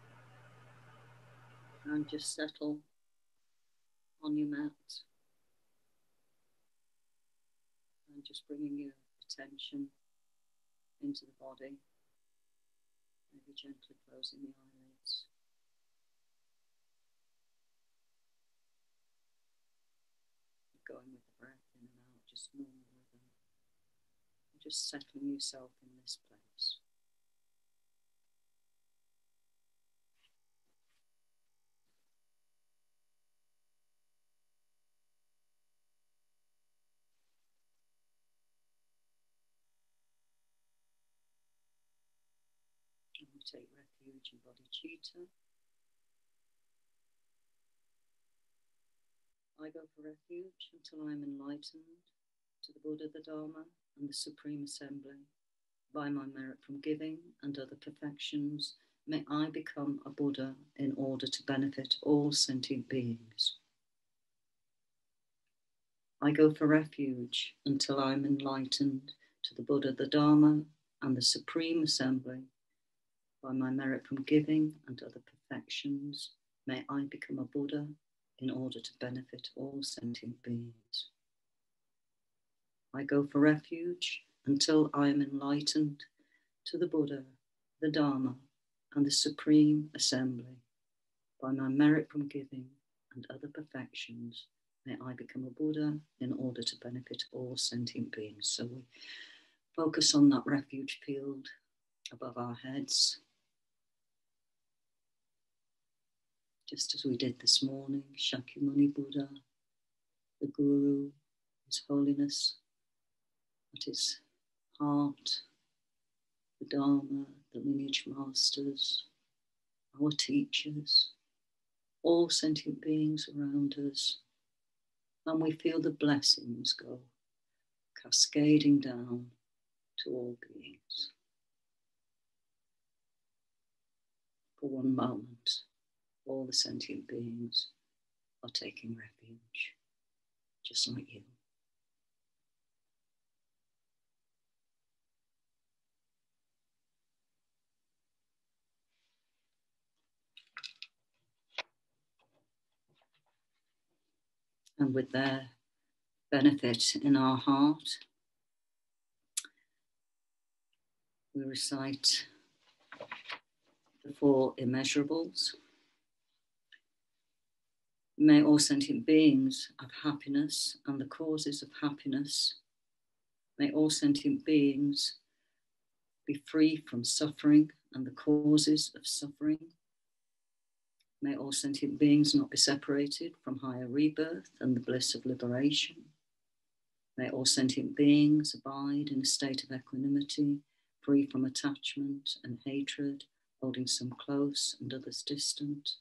and just settle on your mat and just bringing your attention into the body, maybe gently closing the eyelids. Going with the breath in and out, just normal rhythm. And just settling yourself in this place. And we take refuge in bodhicitta. I go for refuge until I am enlightened to the Buddha, the Dharma, and the Supreme Assembly. By my merit from giving and other perfections, may I become a Buddha in order to benefit all sentient beings. I go for refuge until I am enlightened to the Buddha, the Dharma, and the Supreme Assembly. By my merit from giving and other perfections, may I become a Buddha in order to benefit all sentient beings. I go for refuge until I am enlightened to the Buddha, the Dharma, and the Supreme Assembly. By my merit from giving and other perfections, may I become a Buddha in order to benefit all sentient beings. So we focus on that refuge field above our heads, just as we did this morning. Shakyamuni Buddha, the Guru, His Holiness, at his heart, the Dharma, the lineage masters, our teachers, all sentient beings around us, and we feel the blessings go cascading down to all beings. For one moment, all the sentient beings are taking refuge, just like you. And with their benefit in our heart, we recite the 4 immeasurables. May all sentient beings have happiness and the causes of happiness. May all sentient beings be free from suffering and the causes of suffering. May all sentient beings not be separated from higher rebirth and the bliss of liberation. May all sentient beings abide in a state of equanimity, free from attachment and hatred, holding some close and others distant.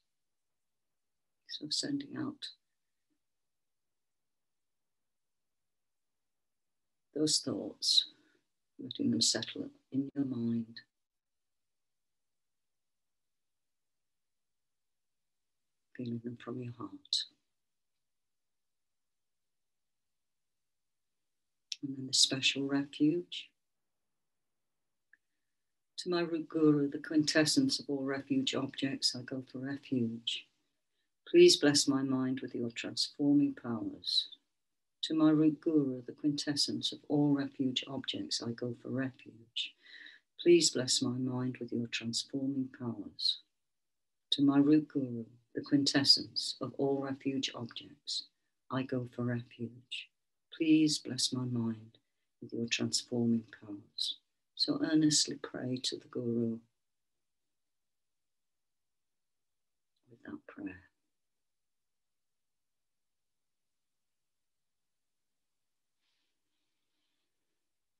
So sending out those thoughts, letting them settle in your mind. Feeling them from your heart. And then the special refuge. To my root guru, the quintessence of all refuge objects, I go for refuge. Please bless my mind with your transforming powers. To my root guru, the quintessence of all refuge objects, I go for refuge. Please bless my mind with your transforming powers. To my root guru, the quintessence of all refuge objects, I go for refuge. Please bless my mind with your transforming powers. So earnestly pray to the Guru with that prayer.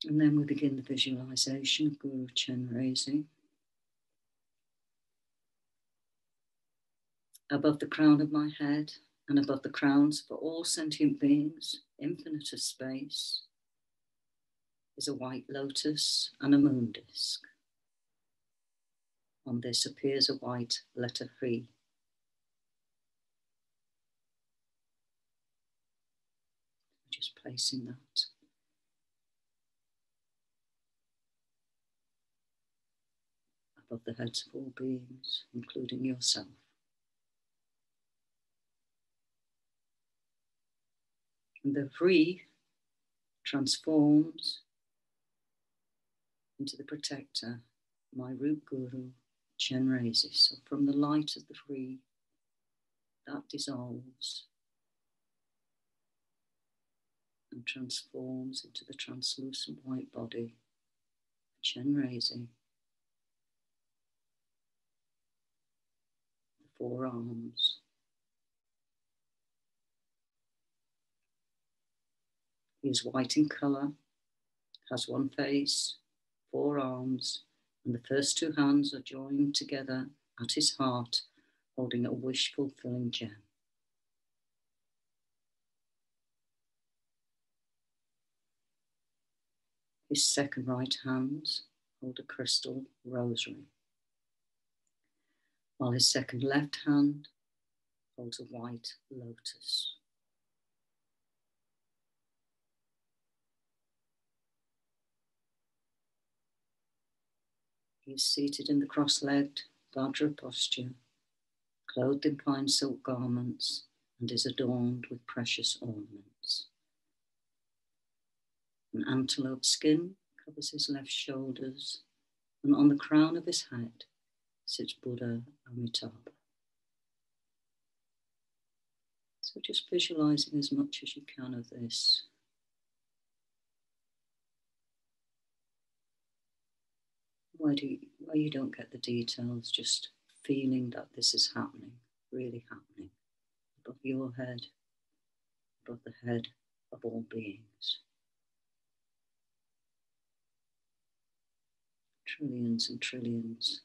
And then we begin the visualization of Guru Chenresig. Above the crown of my head and above the crowns for all sentient beings, infinite of space, is a white lotus and a moon disk. On this appears a white letter Phi. Just placing that above the heads of all beings, including yourself. And the Phi transforms into the protector, my root guru, Chenresig. So from the light of the Phi, that dissolves and transforms into the translucent white body, Chenresig. The 4 arms. He is white in colour, has 1 face, 4 arms, and the first 2 hands are joined together at his heart, holding a wish-fulfilling gem. His second right hands hold a crystal rosary, while his second left hand holds a white lotus. He is seated in the cross-legged Vajra posture, clothed in fine silk garments, and is adorned with precious ornaments. An antelope skin covers his left shoulders, and on the crown of his head sits Buddha Amitabha. So just visualizing as much as you can of this. Where you don't get the details, just feeling that this is happening, really happening, above your head, above the head of all beings. Trillions and trillions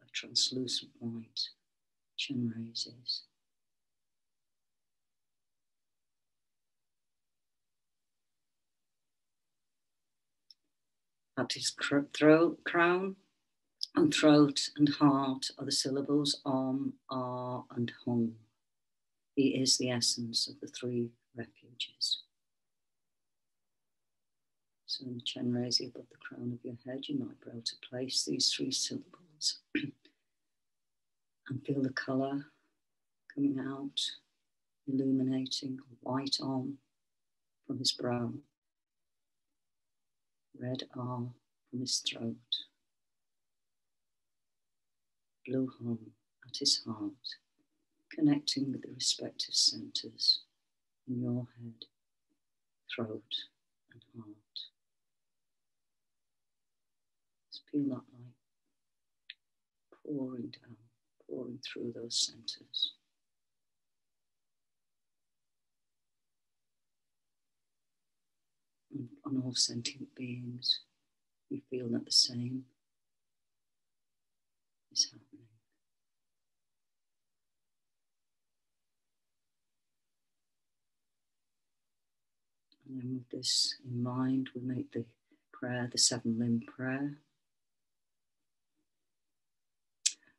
of translucent white Chenresis. At his crown and throat and heart are the syllables Om, Ah, and Hum. He is the essence of the three refuges. So in the Chenresi above the crown of your head, you might be able to place these three syllables and feel the colour coming out, illuminating white Om from his brow, red Ah from his throat, blue Hum at his heart, connecting with the respective centres in your head, throat and heart. Just feel that light pouring down, pouring through those centres. And on all sentient beings, you feel that the same is happening. And then with this in mind, we make the prayer, the 7-limb prayer.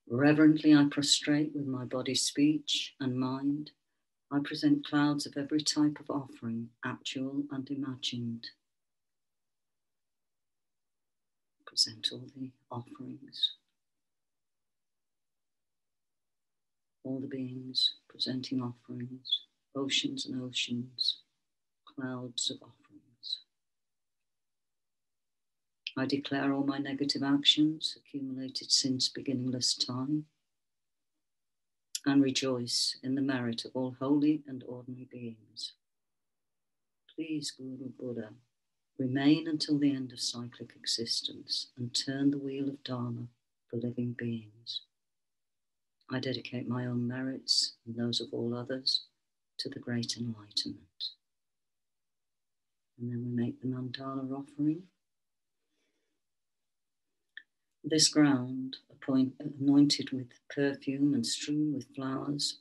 Reverently I prostrate with my body, speech and mind. I present clouds of every type of offering, actual and imagined. Present all the offerings. All the beings presenting offerings, oceans and oceans, clouds of offerings. I declare all my negative actions accumulated since beginningless time and rejoice in the merit of all holy and ordinary beings. Please, Guru Buddha, remain until the end of cyclic existence and turn the wheel of Dharma for living beings. I dedicate my own merits and those of all others to the great enlightenment. And then we make the mandala offering. This ground, anointed with perfume and strewn with flowers,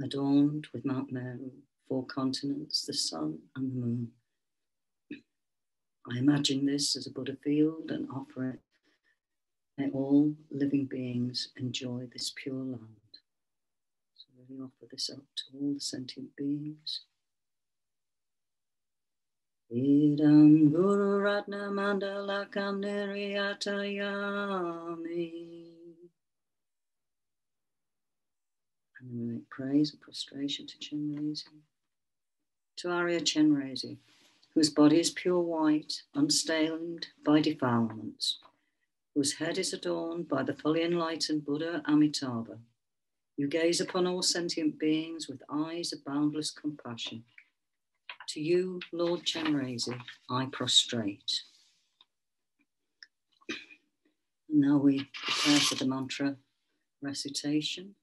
adorned with Mount Meru, 4 continents, the sun and the moon. I imagine this as a Buddha field and offer it. May all living beings enjoy this pure land. So really offer this up to all the sentient beings. Idam Guru Ratna Mandalakam Niryatayami. And then we make praise and prostration to Chenresi. To Arya Chenresi, whose body is pure white, unstained by defilements, whose head is adorned by the fully enlightened Buddha Amitabha. You gaze upon all sentient beings with eyes of boundless compassion. To you, Lord Chenresi, I prostrate. And now we prepare for the mantra recitation.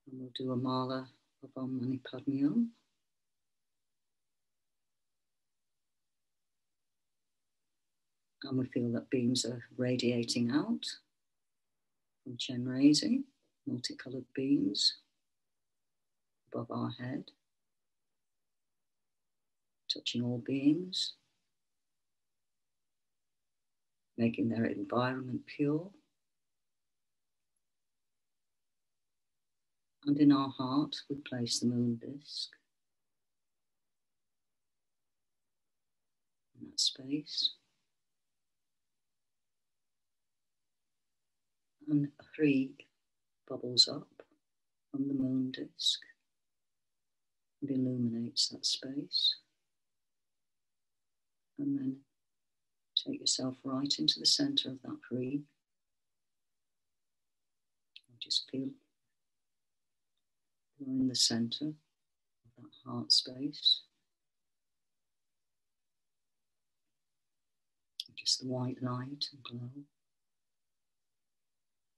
And we'll do a mala of Om Mani Padme Hum. And we feel that beams are radiating out from Chenresi, multicolored beams above our head, touching all beings, making their environment pure. And in our heart, we place the moon disk in that space. And 3 bubbles up from the moon disk and illuminates that space. And then take yourself right into the center of that tree. Just feel you're in the center of that heart space. Just the white light and glow.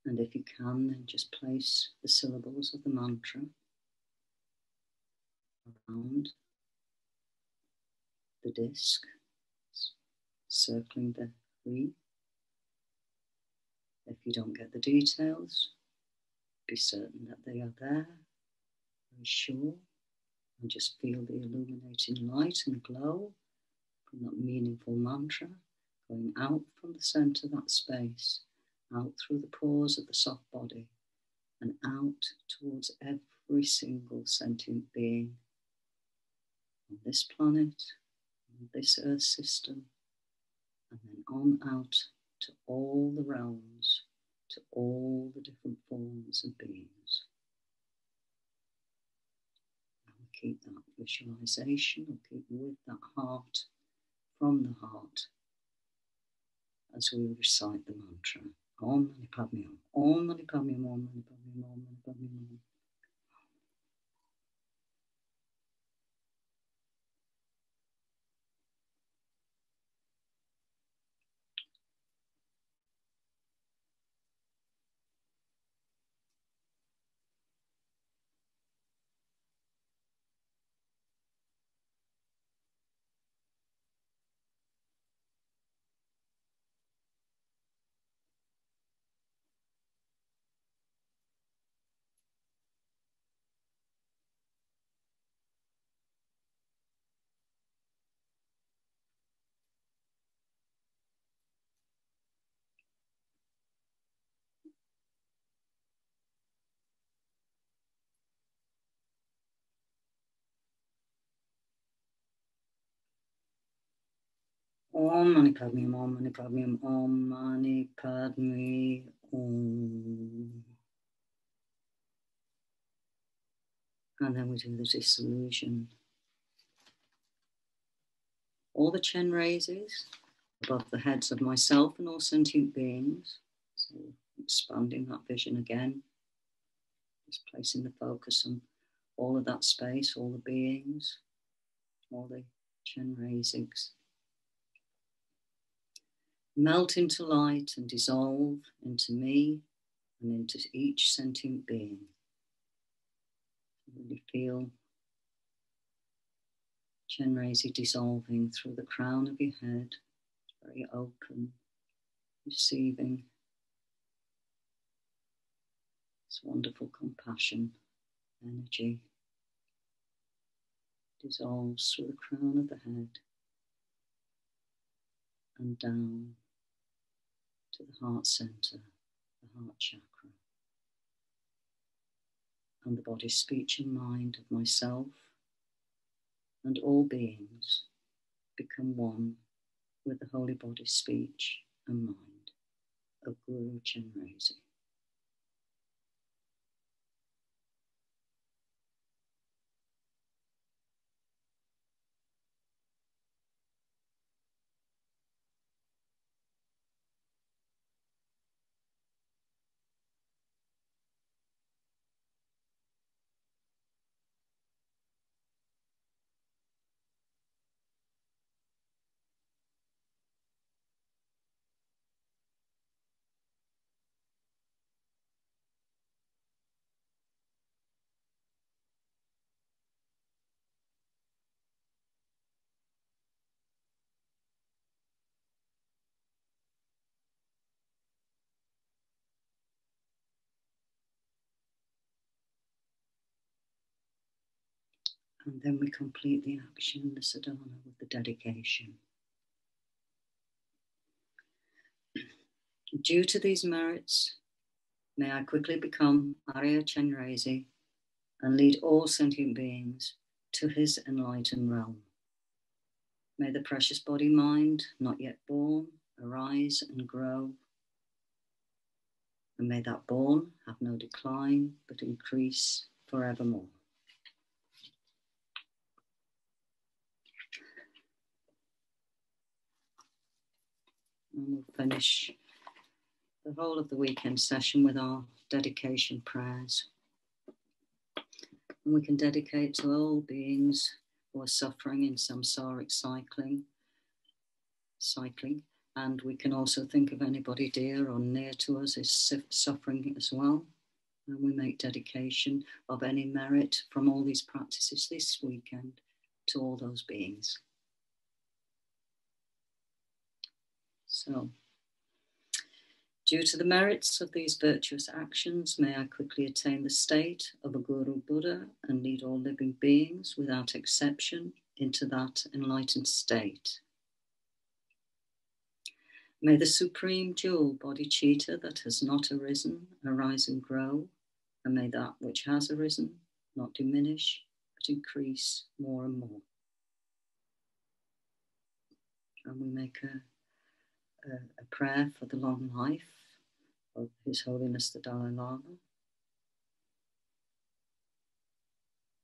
And if you can, then just place the syllables of the mantra around the disc, circling the tree. If you don't get the details, be certain that they are there, very sure, and just feel the illuminating light and glow from that meaningful mantra going out from the center of that space, out through the pores of the soft body, and out towards every single sentient being on this planet, on this earth system, and then on out to all the realms, to all the different forms of beings. And we'll keep that visualization, we'll keep with that heart, from the heart, as we recite the mantra. Om Mani Padme Hum. Om Mani Padme Hum. Om Mani Padme Hum. Om Mani Padme Hum. Om Mani Padme Hum. Om Mani Padme Hum. Om Mani Padme Hum. And then we do the dissolution. All the Chenresis above the heads of myself and all sentient beings. So expanding that vision again. Just placing the focus on all of that space, all the beings, all the Chenresigs. Melt into light and dissolve into me and into each sentient being. Really feel Chenresi dissolving through the crown of your head, very open, receiving this wonderful compassion, energy. Dissolves through the crown of the head and down to the heart center, the heart chakra, and the body, speech and mind of myself and all beings become one with the holy body, speech and mind of Guru Chenresig. And then we complete the action in the sadhana with the dedication. Due to these merits, may I quickly become Arya Chenresi and lead all sentient beings to his enlightened realm. May the precious body mind, not yet born, arise and grow. And may that born have no decline, but increase forevermore. And we'll finish the whole of the weekend session with our dedication prayers. And we can dedicate to all beings who are suffering in samsaric cycling. And we can also think of anybody dear or near to us is suffering as well. And we make dedication of any merit from all these practices this weekend to all those beings. So, due to the merits of these virtuous actions, may I quickly attain the state of a Guru Buddha and lead all living beings without exception into that enlightened state. May the supreme jewel bodhicitta that has not arisen arise and grow, and may that which has arisen not diminish, but increase more and more. And we make a prayer for the long life of His Holiness the Dalai Lama,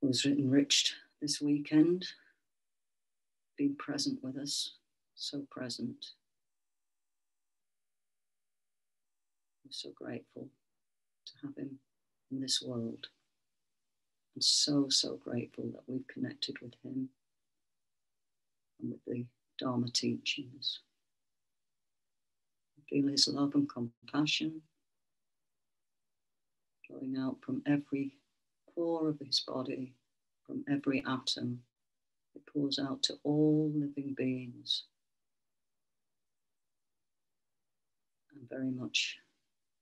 who was enriched this weekend, being present with us, so present. We're so grateful to have him in this world, and so grateful that we've connected with him and with the Dharma teachings. Feel his love and compassion flowing out from every pore of his body, from every atom. It pours out to all living beings. And very much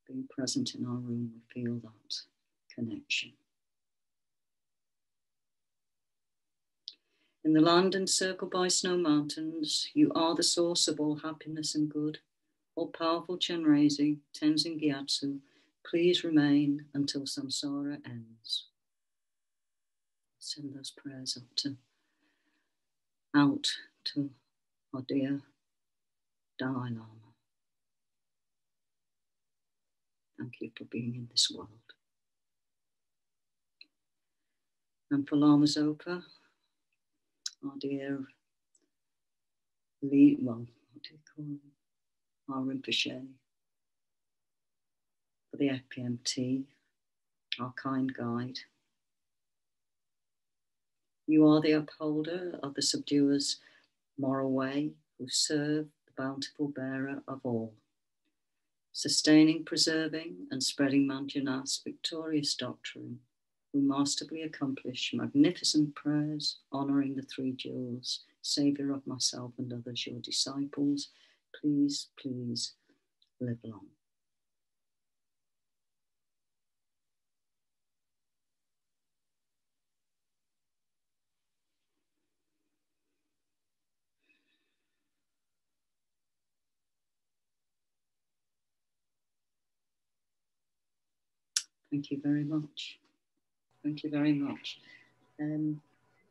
being present in our room, we feel that connection. In the land encircled by snow mountains, you are the source of all happiness and good. All-powerful Chenresig, Tenzin Gyatso, please remain until samsara ends. Send those prayers out to our dear Dalai Lama. Thank you for being in this world. And for Lama Zopa, our dear lead, well, what do you call him? Our Rinpoche, for the FPMT, our kind guide. You are the upholder of the subduer's moral way, who serve the bountiful bearer of all, sustaining, preserving, and spreading Manjunath's victorious doctrine, who masterfully accomplish magnificent prayers, honouring the three jewels, Saviour of myself and others, your disciples. Please, please live long. Thank you very much. Thank you very much.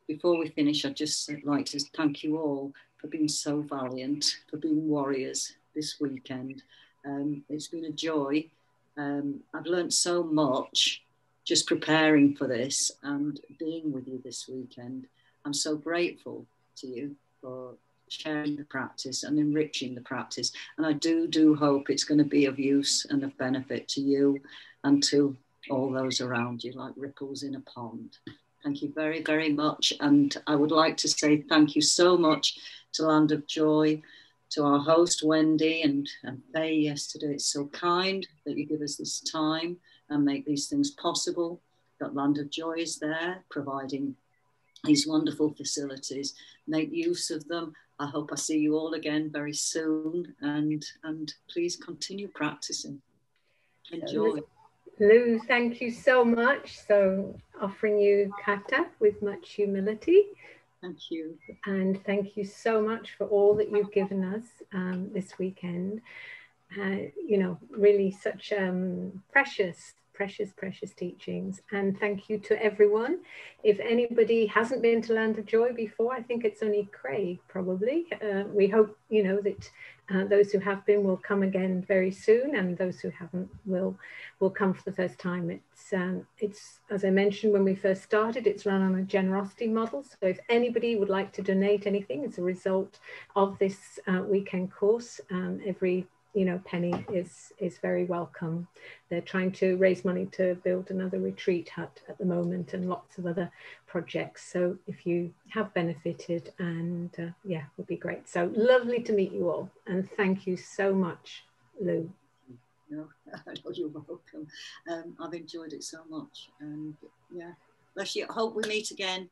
Before we finish, I'd just like to thank you all for being so valiant, for being warriors this weekend. It's been a joy. I've learned so much just preparing for this and being with you this weekend. I'm so grateful to you for sharing the practice and enriching the practice. And I do hope it's going to be of use and of benefit to you and to all those around you, like ripples in a pond. Thank you very, very much. And I would like to say thank you so much to Land of Joy, to our host, Wendy, and Faye yesterday. It's so kind that you give us this time and make these things possible. That Land of Joy is there, providing these wonderful facilities. Make use of them. I hope I see you all again very soon. And please continue practicing. Enjoy. Lou, thank you so much. So offering you kata with much humility. Thank you. And thank you so much for all that you've given us this weekend. You know, really such precious teachings. And thank you to everyone. If anybody hasn't been to Land of Joy before, I think it's only Craig probably. We hope, you know, that Those who have been will come again very soon, and those who haven't will come for the first time. It's as I mentioned when we first started, it's run on a generosity model. So if anybody would like to donate anything as a result of this weekend course, every penny is very welcome. They're trying to raise money to build another retreat hut at the moment, and lots of other projects. So if you have benefited, and yeah, would be great. So lovely to meet you all, and thank you so much, Lou. No, you're welcome. I've enjoyed it so much, and yeah, bless you. I hope we meet again